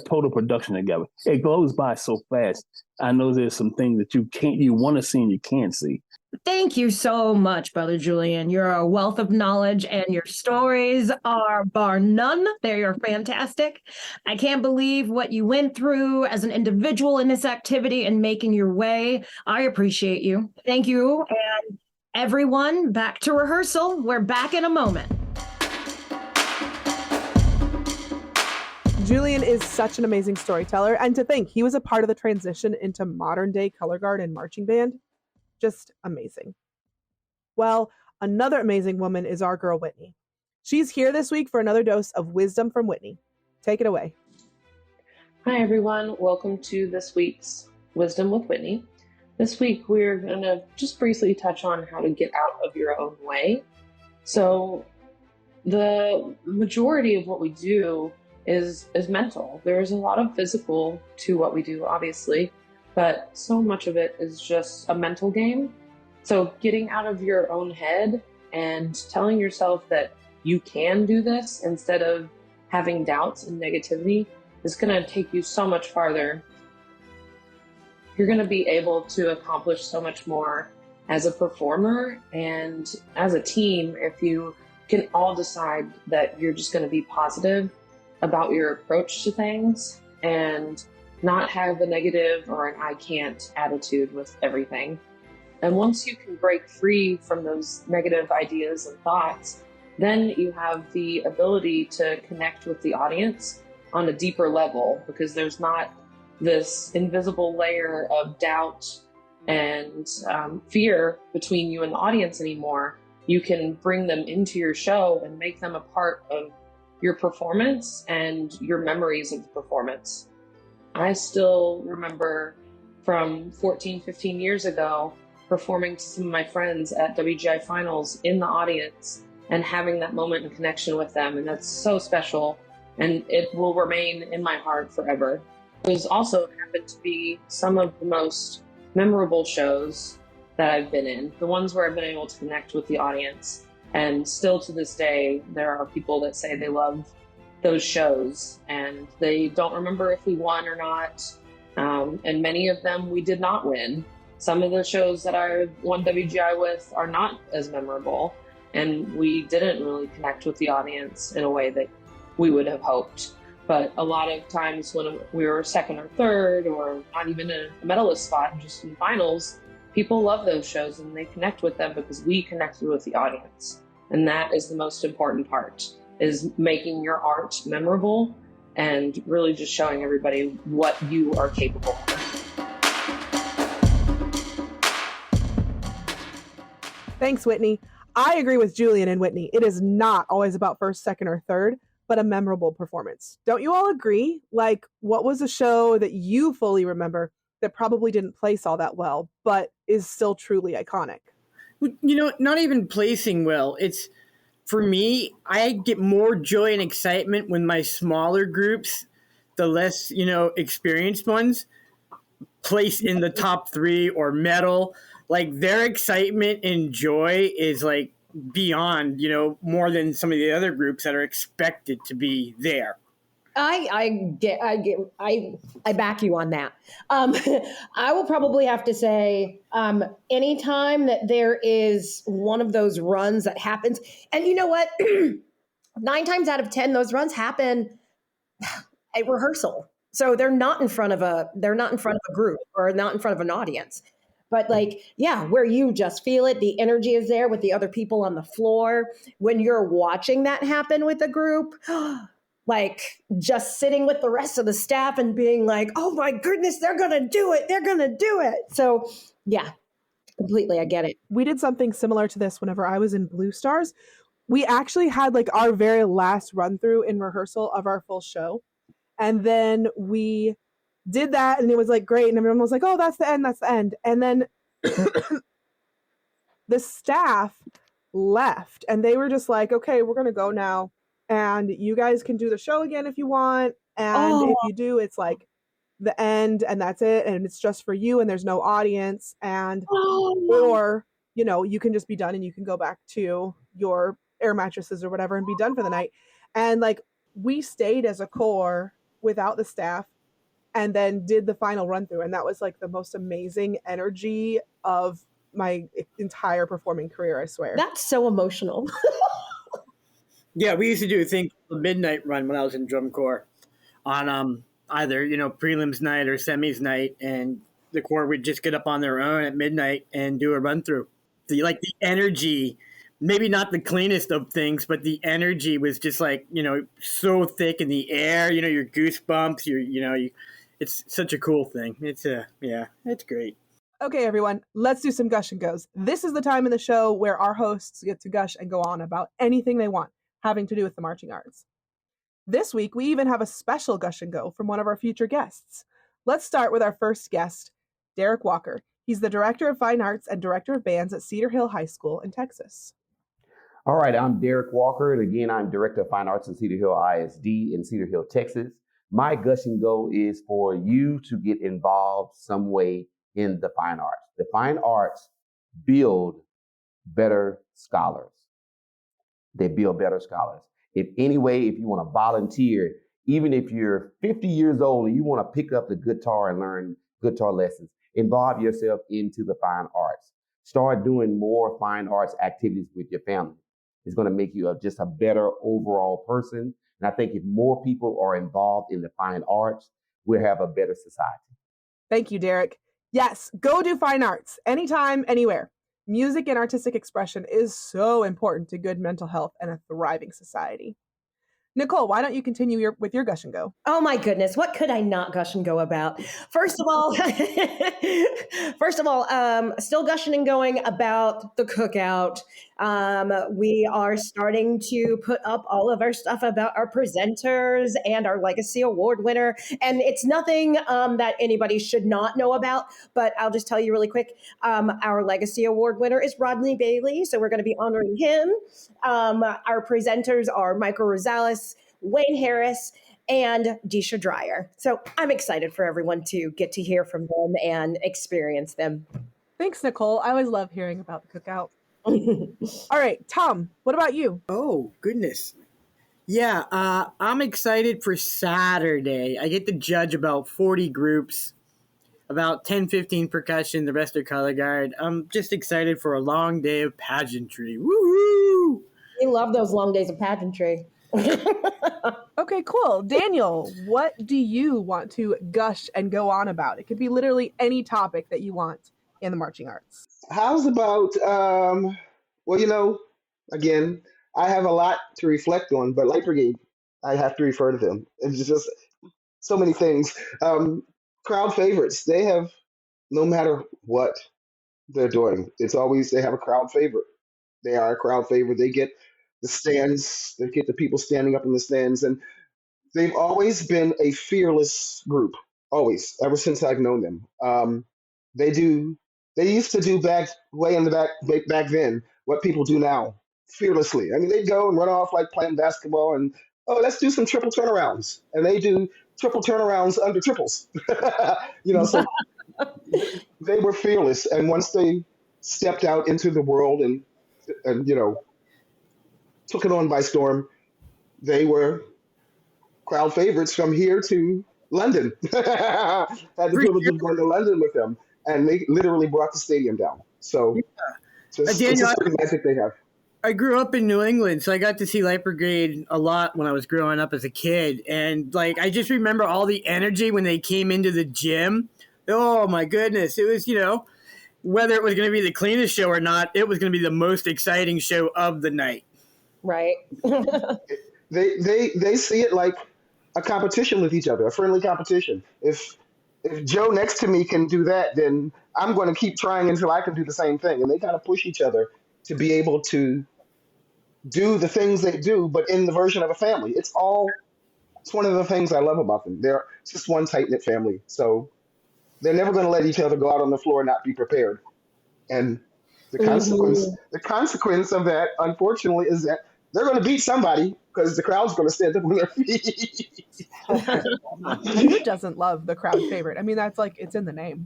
total production together. It goes by so fast. I know there's some things that you want to see and you can't see. Thank you so much, Brother Julian. You're a wealth of knowledge, and your stories are bar none. They're fantastic. I can't believe what you went through as an individual in this activity and making your way. I appreciate you. Thank you. And everyone, back to rehearsal. We're back in a moment. Julian is such an amazing storyteller, and to think he was a part of the transition into modern day color guard and marching band. Just amazing. Well, another amazing woman is our girl, Whitney. She's here this week for another dose of wisdom from Whitney. Take it away. Hi, everyone. Welcome to this week's Wisdom with Whitney. This week, we're going to just briefly touch on how to get out of your own way. So the majority of what we do is mental. There's a lot of physical to what we do, obviously, but so much of it is just a mental game. So getting out of your own head and telling yourself that you can do this instead of having doubts and negativity is going to take you so much farther. You're going to be able to accomplish so much more as a performer and as a team if you can all decide that you're just going to be positive about your approach to things and not have a negative or an I can't attitude with everything. And once you can break free from those negative ideas and thoughts, then you have the ability to connect with the audience on a deeper level, because there's not this invisible layer of doubt and fear between you and the audience anymore. You can bring them into your show and make them a part of your performance and your memories of the performance. I still remember from 14, 15 years ago, performing to some of my friends at WGI finals in the audience and having that moment and connection with them. And that's so special, and it will remain in my heart forever. It was also happened to be some of the most memorable shows that I've been in, the ones where I've been able to connect with the audience. And still to this day, there are people that say they love those shows and they don't remember if we won or not. And many of them we did not win. Some of the shows that I won WGI with are not as memorable, and we didn't really connect with the audience in a way that we would have hoped. But a lot of times when we were second or third, or not even a medalist spot, just in finals, people love those shows and they connect with them because we connected with the audience. And that is the most important part, is making your art memorable and really just showing everybody what you are capable of. Thanks, Whitney. I agree with Julian and Whitney. It is not always about first, second, or third, but a memorable performance. Don't you all agree? Like, what was a show that you fully remember that probably didn't place all that well, but is still truly iconic? You know, not even placing well. It's, for me, I get more joy and excitement when my smaller groups, the less, experienced ones, place in the top 3 or medal. Like, their excitement and joy is like beyond, more than some of the other groups that are expected to be there. I back you on that. I will probably have to say, anytime that there is one of those runs that happens, and you know what, 9 times out of 10, those runs happen at rehearsal. So they're not in front of a group or not in front of an audience. But where you just feel it, the energy is there with the other people on the floor. When you're watching that happen with a group, just sitting with the rest of the staff and being like, oh my goodness, they're going to do it. They're going to do it. So yeah, completely. I get it. We did something similar to this whenever I was in Blue Stars. We actually had our very last run through in rehearsal of our full show. And then we did that and it was great. And everyone was like, oh, that's the end. That's the end. And then the staff left and they were just like, okay, we're going to go now. And you guys can do the show again if you want. And if you do, it's the end and that's it. And it's just for you and there's no audience. And, or, you can just be done and you can go back to your air mattresses or whatever and be done for the night. And we stayed as a core without the staff and then did the final run through. And that was the most amazing energy of my entire performing career, I swear. That's so emotional. Yeah, we used to do a thing called midnight run when I was in drum corps on either, prelims night or semis night. And the corps would just get up on their own at midnight and do a run through. The energy, maybe not the cleanest of things, but the energy was just so thick in the air, your goosebumps, it's such a cool thing. It's great. Okay, everyone, let's do some gush and goes. This is the time in the show where our hosts get to gush and go on about anything they want having to do with the marching arts. This week, we even have a special gush and go from one of our future guests. Let's start with our first guest, Derek Walker. He's the Director of Fine Arts and Director of Bands at Cedar Hill High School in Texas. All right, I'm Derek Walker, and again, I'm Director of Fine Arts at Cedar Hill ISD in Cedar Hill, Texas. My gush and go is for you to get involved some way in the fine arts. The fine arts build better scholars. They build better scholars. If you want to volunteer, even if you're 50 years old and you want to pick up the guitar and learn guitar lessons, involve yourself into the fine arts. Start doing more fine arts activities with your family. It's going to make you just a better overall person. And I think if more people are involved in the fine arts, we'll have a better society. Thank you, Derek. Yes, go do fine arts anytime, anywhere. Music and artistic expression is so important to good mental health and a thriving society. Nicole, why don't you continue with your gush and go? Oh my goodness, what could I not gush and go about? First of all, still gushing and going about the cookout. We are starting to put up all of our stuff about our presenters and our Legacy Award winner. And it's nothing that anybody should not know about, but I'll just tell you really quick. Our Legacy Award winner is Rodney Bailey, so we're going to be honoring him. Our presenters are Michael Rosales, Wayne Harris, and Deisha Dreyer. So I'm excited for everyone to get to hear from them and experience them. Thanks, Nicole. I always love hearing about the cookout. All right, Thom, what about you? Oh, goodness. Yeah, I'm excited for Saturday. I get to judge about 40 groups, about 10, 15 percussion, the rest are color guard. I'm just excited for a long day of pageantry. Woohoo! We love those long days of pageantry. Okay, cool. Daniel, what do you want to gush and go on about? It could be literally any topic that you want in the marching arts. How's about, again, I have a lot to reflect on, but Light Brigade, I have to refer to them. It's just so many things. Crowd favorites, they have, no matter what they're doing, it's always, they have a crowd favorite. They are a crowd favorite. They get the stands, they get the people standing up in the stands, and they've always been a fearless group, always, ever since I've known them. They used to do way in the back then what people do now, fearlessly. I mean, they'd go and run off like playing basketball and, let's do some triple turnarounds. And they do triple turnarounds under triples. So they were fearless. And once they stepped out into the world and took it on by storm, they were crowd favorites from here to London. Had the privilege of going to London with them. And they literally brought the stadium down. So it's just the magic they have. I grew up in New England, so I got to see Light Brigade a lot when I was growing up as a kid. And, I just remember all the energy when they came into the gym. Oh, my goodness. It was, whether it was going to be the cleanest show or not, it was going to be the most exciting show of the night. Right. They see it like a competition with each other, a friendly competition. If Joe next to me can do that, then I'm going to keep trying until I can do the same thing. And they kind of push each other to be able to do the things they do, but in the version of a family. It's one of the things I love about them. They're just one tight-knit family. So they're never going to let each other go out on the floor and not be prepared. And the consequence of that, unfortunately, is that they're going to beat somebody because the crowd's going to stand up on their feet. Who doesn't love the crowd favorite? I mean, that's it's in the name.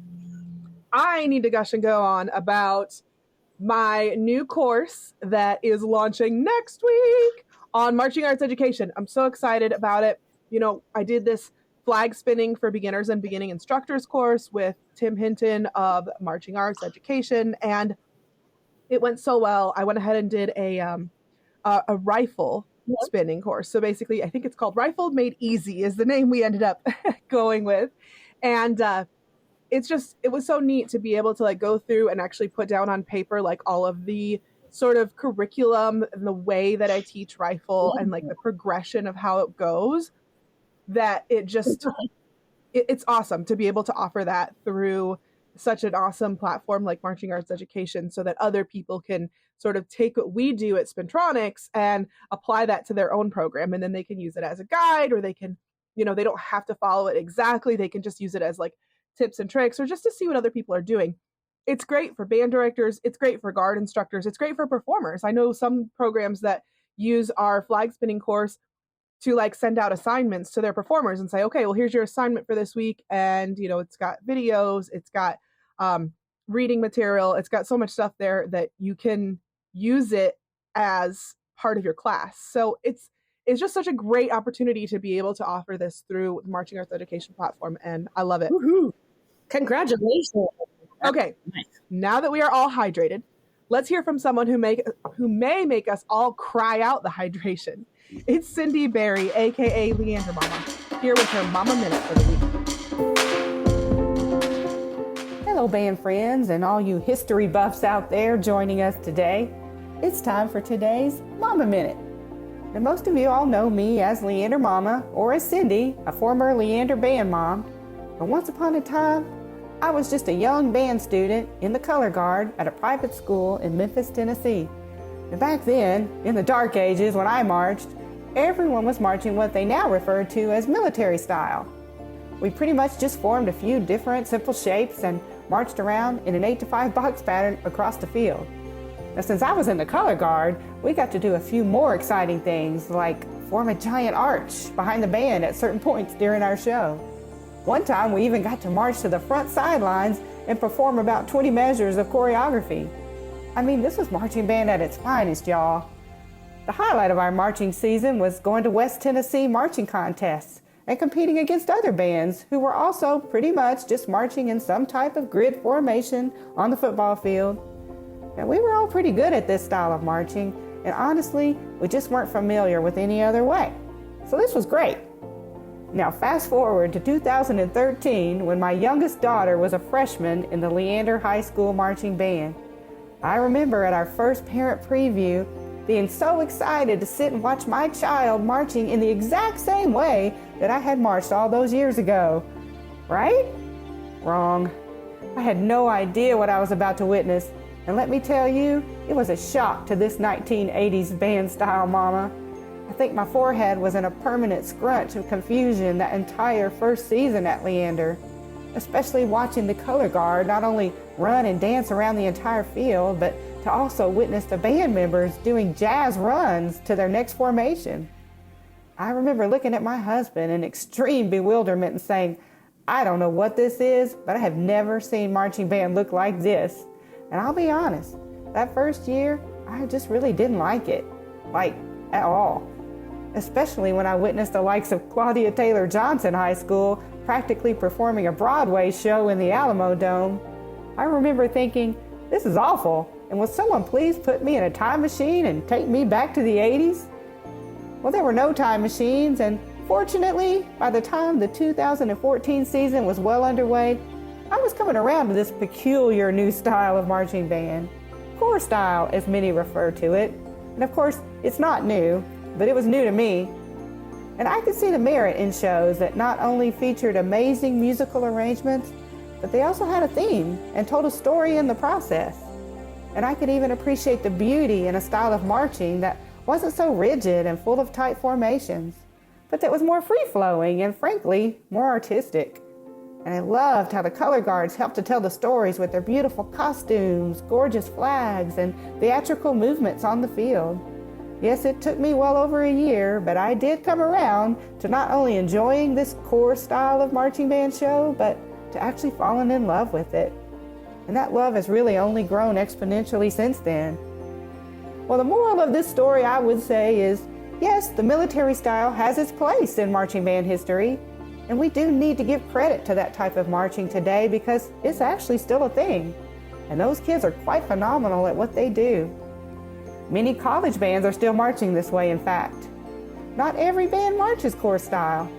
I need to gush and go on about my new course that is launching next week on marching arts education. I'm so excited about it. I did this flag spinning for beginners and beginning instructors course with Tim Hinton of Marching Arts Education, and it went so well. I went ahead and did a rifle spinning course. So basically, I think it's called Rifle Made Easy is the name we ended up going with. And it was so neat to be able to go through and actually put down on paper all of the sort of curriculum and the way that I teach rifle and the progression of how it goes, that it's awesome to be able to offer that through such an awesome platform like Marching Arts Education, so that other people can sort of take what we do at Spintronics and apply that to their own program. And then they can use it as a guide, or they can, they don't have to follow it exactly. They can just use it as tips and tricks, or just to see what other people are doing. it's great for band directors. It's great for guard instructors. It's great for performers. I know some programs that use our flag spinning course to like send out assignments to their performers and say, okay, well, here's your assignment for this week. And, you know, it's got videos, it's got reading material. It's got so much stuff there that you can use it as part of your class. So it's just such a great opportunity to be able to offer this through the Marching Arts Education platform. And I love it. Woo-hoo. Congratulations. Okay. Nice. Now that we are all hydrated, let's hear from someone who may make us all cry out the hydration. It's Cindy Berry, aka Leander Mama, here with her Mama Minute for the week. Hello, band friends, and all you history buffs out there joining us today. It's time for today's Mama Minute. Now, most of you all know me as Leander Mama, or as Cindy, a former Leander band mom. But once upon a time, I was just a young band student in the color guard at a private school in Memphis, Tennessee. And back then, in the dark ages when I marched, everyone was marching what they now refer to as military style. We pretty much just formed a few different simple shapes and marched around in an 8-to-5 box pattern across the field. Now, since I was in the color guard, we got to do a few more exciting things, like form a giant arch behind the band at certain points during our show. One time, we even got to march to the front sidelines and perform about 20 measures of choreography. I mean, this was marching band at its finest, y'all. The highlight of our marching season was going to West Tennessee marching contests and competing against other bands who were also pretty much just marching in some type of grid formation on the football field. And we were all pretty good at this style of marching, and honestly, we just weren't familiar with any other way. So this was great. Now fast forward to 2013 when my youngest daughter was a freshman in the Leander High School marching band. I remember at our first parent preview being so excited to sit and watch my child marching in the exact same way that I had marched all those years ago. Right? Wrong. I had no idea what I was about to witness, and let me tell you, it was a shock to this 1980s band style mama. I think my forehead was in a permanent scrunch of confusion that entire first season at Leander, especially watching the color guard not only run and dance around the entire field, but to also witness the band members doing jazz runs to their next formation. I remember looking at my husband in extreme bewilderment and saying, I don't know what this is, but I have never seen marching band look like this. And I'll be honest, that first year, I just really didn't like it, like at all. Especially when I witnessed the likes of Claudia Taylor Johnson High School practically performing a Broadway show in the Alamo Dome. I remember thinking, this is awful, and will someone please put me in a time machine and take me back to the 80s? Well, there were no time machines, and fortunately, by the time the 2014 season was well underway, I was coming around to this peculiar new style of marching band. Corps style, as many refer to it. And of course, it's not new, but it was new to me. And I could see the merit in shows that not only featured amazing musical arrangements, but they also had a theme and told a story in the process. And I could even appreciate the beauty in a style of marching that wasn't so rigid and full of tight formations, but that was more free-flowing and, frankly, more artistic. And I loved how the color guards helped to tell the stories with their beautiful costumes, gorgeous flags, and theatrical movements on the field. Yes, it took me well over a year, but I did come around to not only enjoying this core style of marching band show, but to actually falling in love with it. And that love has really only grown exponentially since then. Well, the moral of this story, I would say, is yes, the military style has its place in marching band history, and we do need to give credit to that type of marching today because it's actually still a thing. And those kids are quite phenomenal at what they do. Many college bands are still marching this way, in fact. Not every band marches corps style.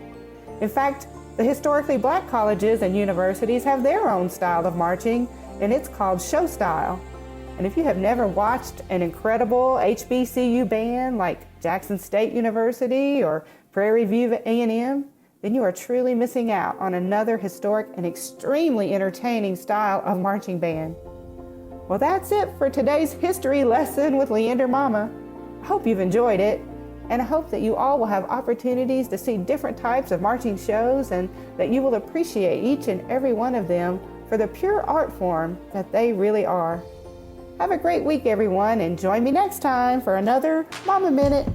In fact, the historically black colleges and universities have their own style of marching, and it's called show style. And if you have never watched an incredible HBCU band like Jackson State University or Prairie View A&M, then you are truly missing out on another historic and extremely entertaining style of marching band. Well, that's it for today's history lesson with Leander Mama. I hope you've enjoyed it, and I hope that you all will have opportunities to see different types of marching shows and that you will appreciate each and every one of them for the pure art form that they really are. Have a great week, everyone, and join me next time for another Mama Minute.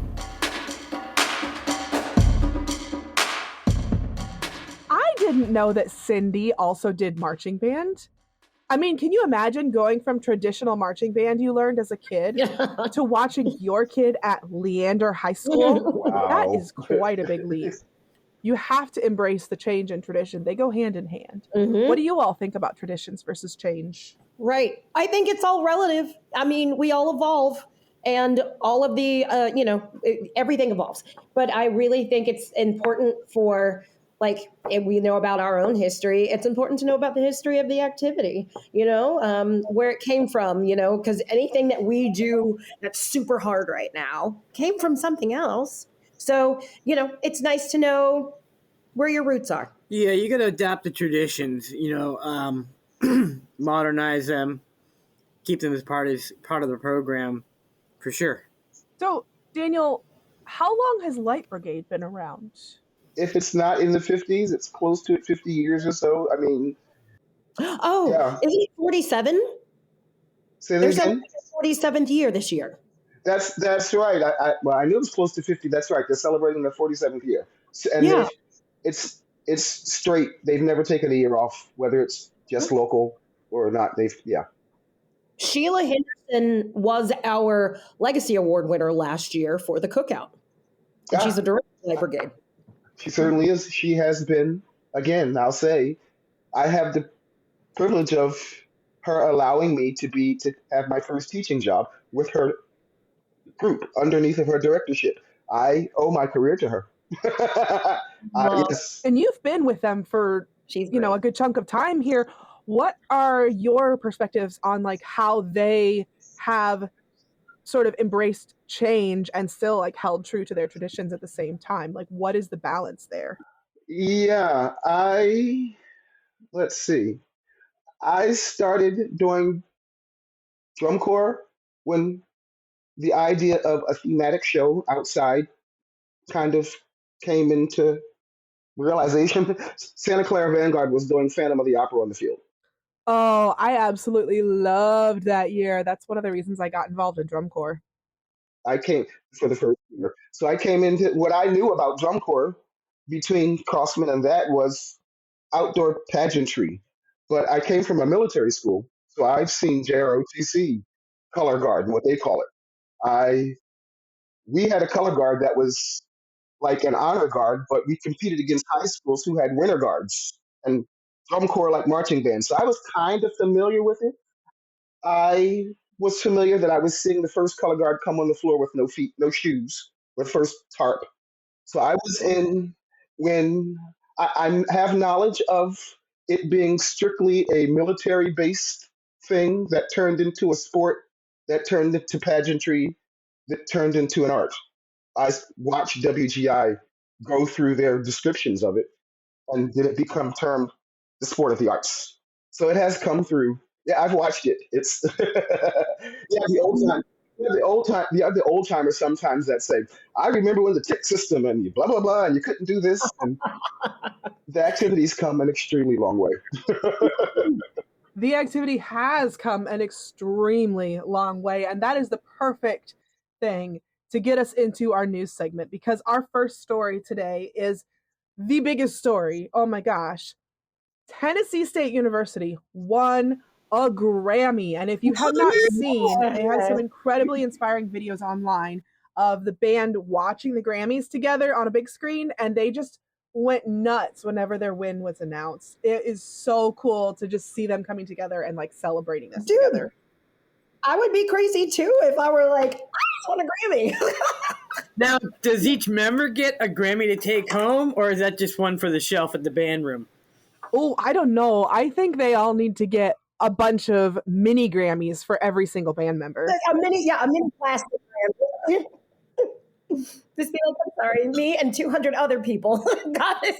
I didn't know that Cindy also did marching band. I mean, can you imagine going from traditional marching band you learned as a kid to watching your kid at Leander High School? Wow. That is quite a big leap. You have to embrace the change and tradition. They go hand in hand. What do you all think about traditions versus change? Right. I think it's all relative. I mean, we all evolve and all of the, everything evolves. But I really think it's important for, like, if we know about our own history, it's important to know about the history of the activity, where it came from, because anything that we do that's super hard right now came from something else. So, it's nice to know where your roots are. Yeah, you got to adapt the traditions, modernize them, keep them as part of the program, for sure. So, Daniel, how long has Light Brigade been around? If it's not in the 50s, it's close to 50 years or so. I mean, yeah. Isn't it 47? Say that They're again? celebrating the 47th year this year. That's right. I knew it was close to 50. That's right. They're celebrating their 47th year. And Yeah. it's straight. They've never taken a year off, whether it's just local or not. Sheila Henderson was our Legacy Award winner last year for the Cookout. And she's a director of Light Brigade. She certainly is. She has been. Again, I'll say, I have the privilege of her allowing me to have my first teaching job with her group underneath of her directorship. I owe my career to her. Yes. And you've been with them for a good chunk of time here. What are your perspectives on like how they have sort of embraced change and still like held true to their traditions at the same time? Like, what is the balance there? Yeah, let's see. I started doing drum corps when the idea of a thematic show outside kind of came into realization. Santa Clara Vanguard was doing Phantom of the Opera on the field. Oh, I absolutely loved that year. That's one of the reasons I got involved in drum corps. I came for the first year. So I came into what I knew about drum corps between Crossman and that was outdoor pageantry. But I came from a military school, so I've seen JROTC color guard, what they call it. We had a color guard that was like an honor guard, but we competed against high schools who had winter guards and drum corps like marching band. So I was kind of familiar with it. I was familiar that I was seeing the first color guard come on the floor with no feet, no shoes, with first tarp. So I was in when I have knowledge of it being strictly a military based thing that turned into a sport, that turned into pageantry, that turned into an art. I watched WGI go through their descriptions of it, and did it become termed the sport of the arts? So it has come through. Yeah, I've watched it. It's the old timers sometimes that say, "I remember when the tick system and you blah blah blah, and you couldn't do this." And the activities come an extremely long way. The activity has come an extremely long way, and that is the perfect thing to get us into our news segment, because our first story today is the biggest story. Oh my gosh. Tennessee State University won a Grammy. And if you have not seen, they have some incredibly inspiring videos online of the band watching the Grammys together on a big screen, and they just went nuts whenever their win was announced. It is so cool to just see them coming together and like celebrating this together. I would be crazy too if I were like, I just won a Grammy. Now, does each member get a Grammy to take home, or is that just one for the shelf at the band room? Oh, I don't know. I think they all need to get a bunch of mini Grammys for every single band member. A mini plastic Grammy. Just be like, I'm sorry, me and 200 other people got this.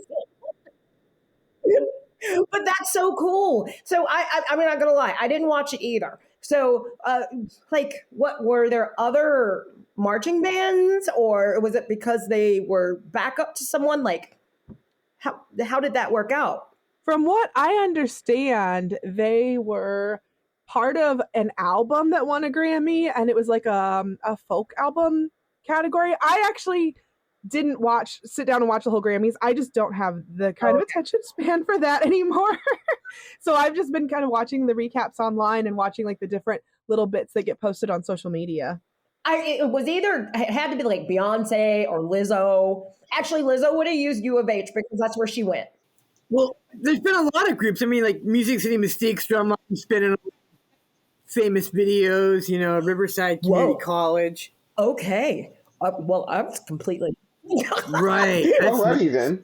But that's so cool. So I'm not gonna lie, I didn't watch it either. So, what were there other marching bands, or was it because they were backup to someone? Like, how did that work out? From what I understand, they were part of an album that won a Grammy, and it was like a folk album category. I actually didn't sit down and watch the whole Grammys. I just don't have the kind of attention span for that anymore. So I've just been kind of watching the recaps online and watching like the different little bits that get posted on social media. It had to be like Beyonce or Lizzo. Actually, Lizzo would have used U of H because that's where she went. Well, there's been a lot of groups. I mean, like Music City Mystique's drumline spinning famous videos, Riverside Community College. Okay. Well, I was completely... Right. Alrighty then.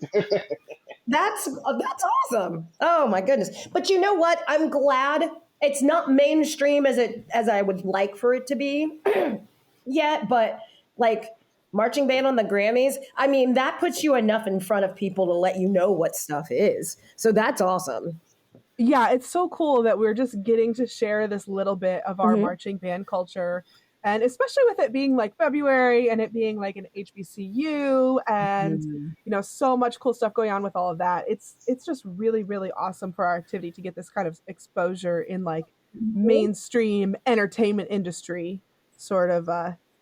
That's awesome. Oh my goodness. But you know what? I'm glad it's not mainstream as I would like for it to be yet, but like marching band on the Grammys, I mean, that puts you enough in front of people to let you know what stuff is. So that's awesome. Yeah, it's so cool that we're just getting to share this little bit of our marching band culture. And especially with it being like February and it being like an HBCU and, so much cool stuff going on with all of that. It's just really, really awesome for our activity to get this kind of exposure in like mainstream entertainment industry sort of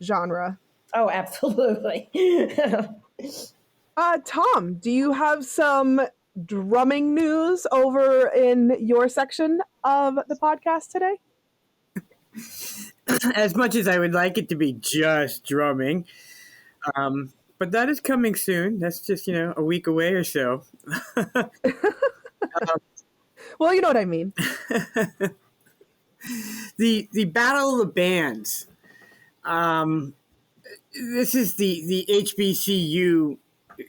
genre. Oh, absolutely. Thom, do you have some drumming news over in your section of the podcast today? As much as I would like it to be just drumming, but that is coming soon. That's just, a week away or so. Well, you know what I mean. The Battle of the Bands. This is the HBCU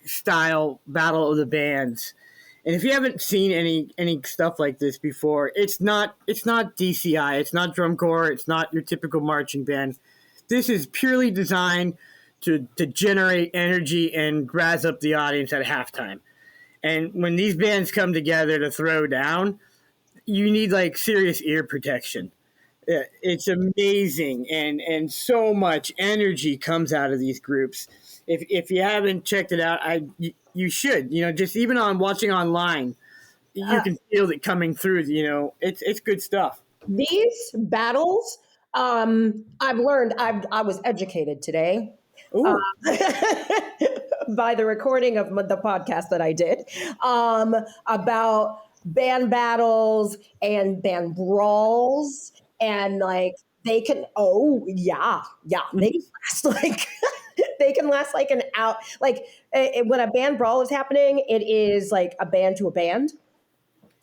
style Battle of the Bands. And if you haven't seen any stuff like this before, it's not DCI, it's not drum corps, it's not your typical marching band. This is purely designed to generate energy and razz up the audience at halftime. And when these bands come together to throw down, you need like serious ear protection. It's amazing, and so much energy comes out of these groups. If you haven't checked it out, you should. Just even on watching online, you can feel it coming through. It's good stuff. These battles, I've learned. I was educated today by the recording of the podcast that I did about band battles and band brawls, and like they can. Oh yeah, they can last like. They can last like an hour. Like when a band brawl is happening, it is like a band to a band.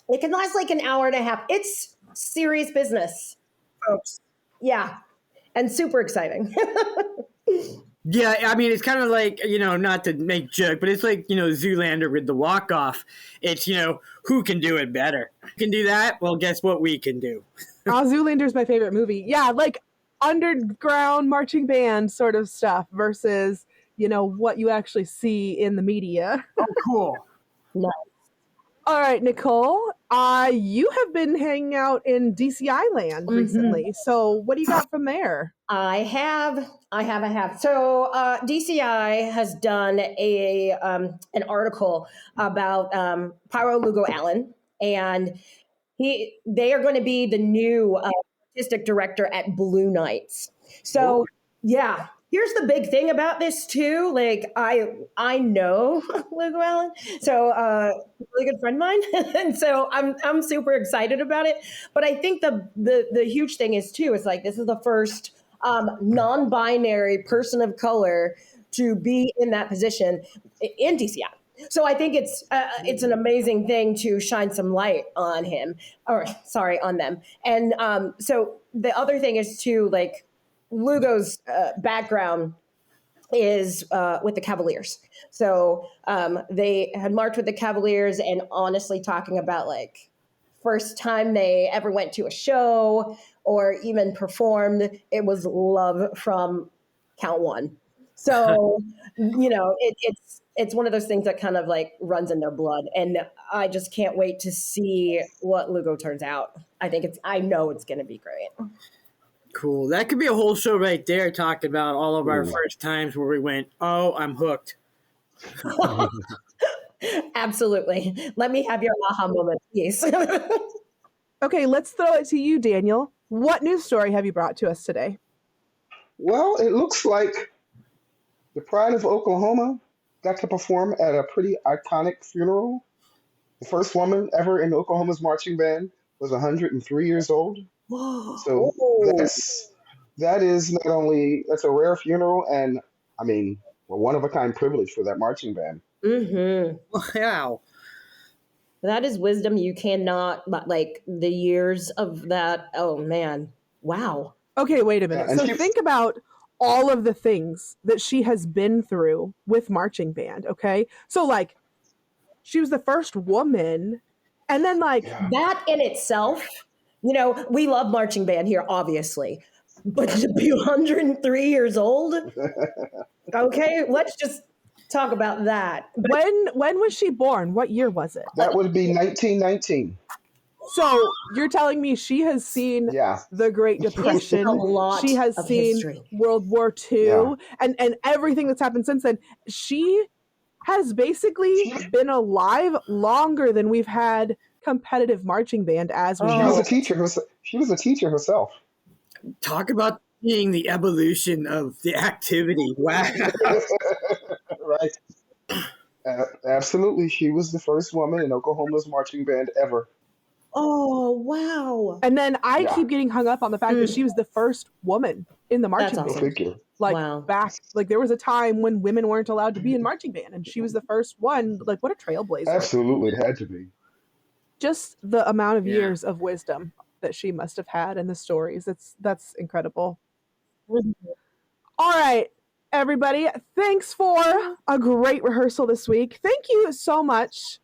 It can last like an hour and a half. It's serious business, folks. Yeah. And super exciting. Yeah, I mean, it's kind of like, not to make joke, but it's like, Zoolander with the walk-off. It's, who can do it better? Can do that? Well, guess what we can do? Zoolander's my favorite movie. Yeah, like underground marching band sort of stuff versus, what you actually see in the media. Oh, cool. Nice. All right, Nicole, you have been hanging out in DCI land recently. So what do you got from there? I have. So DCI has done an article about Pyro Lugo Allen, and they are going to be the new artistic director at Blue Knights. So yeah, here's the big thing about this too. Like I know Lugo Allen, so a really good friend of mine, and so I'm super excited about it. But I think the huge thing is too. It's like this is the first non-binary person of color to be in that position in DCI. So I think it's an amazing thing to shine some light on on them. And so the other thing is too, like Lugo's background is with the Cavaliers. So they had marched with the Cavaliers, and honestly talking about like first time they ever went to a show or even performed, it was love from count one. So, it's one of those things that kind of like runs in their blood. And I just can't wait to see what Lugo turns out. I know it's going to be great. Cool. That could be a whole show right there, talking about all of our first times where we went, oh, I'm hooked. Absolutely. Let me have your aha moment, please. Okay, let's throw it to you, Daniel. What news story have you brought to us today? Well, it looks like the Pride of Oklahoma got to perform at a pretty iconic funeral. The first woman ever in Oklahoma's marching band was 103 years old. So that is not only that's a rare funeral, and I mean, a one of a kind privilege for that marching band. Mm-hmm. Wow. That is wisdom you cannot, like the years of that. Oh, man. Wow. Okay, wait a minute. Yeah, and So think about all of the things that she has been through with marching band, okay? So, like, she was the first woman, and then, like... That in itself, you know, we love marching band here, obviously. But to be 103 years old? Okay, let's just talk about that. When was she born? What year was it? That would be 1919. So you're telling me she has seen the Great Depression, she has seen World War II, and everything that's happened since then. She has basically been alive longer than we've had competitive marching band as we know. She was a teacher herself. Talk about seeing the evolution of the activity. Wow. Right. Absolutely. She was the first woman in Oklahoma's marching band ever. Oh, wow. And then I keep getting hung up on the fact that she was the first woman in the marching band. Figure. Like back, like there was a time when women weren't allowed to be in marching band, and she was the first one. Like, what a trailblazer. Absolutely, it had to be. Just the amount of years of wisdom that she must have had and the stories. That's incredible. All right, everybody. Thanks for a great rehearsal this week. Thank you so much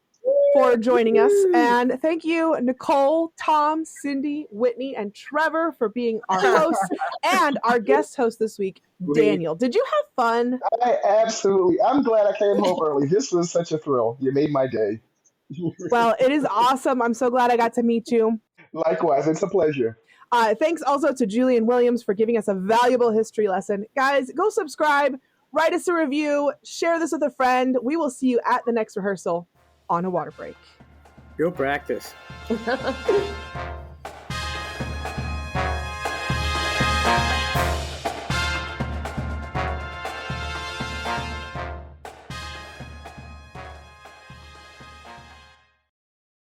for joining us. And thank you, Nicole, Thom, Cindy, Whitney, and Trevor for being our hosts and our guest host this week, Daniel. Did you have fun? I'm glad I came home early. This was such a thrill. You made my day. Well, it is awesome. I'm so glad I got to meet you. Likewise, it's a pleasure. Thanks also to Julian Williams for giving us a valuable history lesson. Guys, go subscribe, write us a review, share this with a friend. We will see you at the next rehearsal on a water break. Go practice.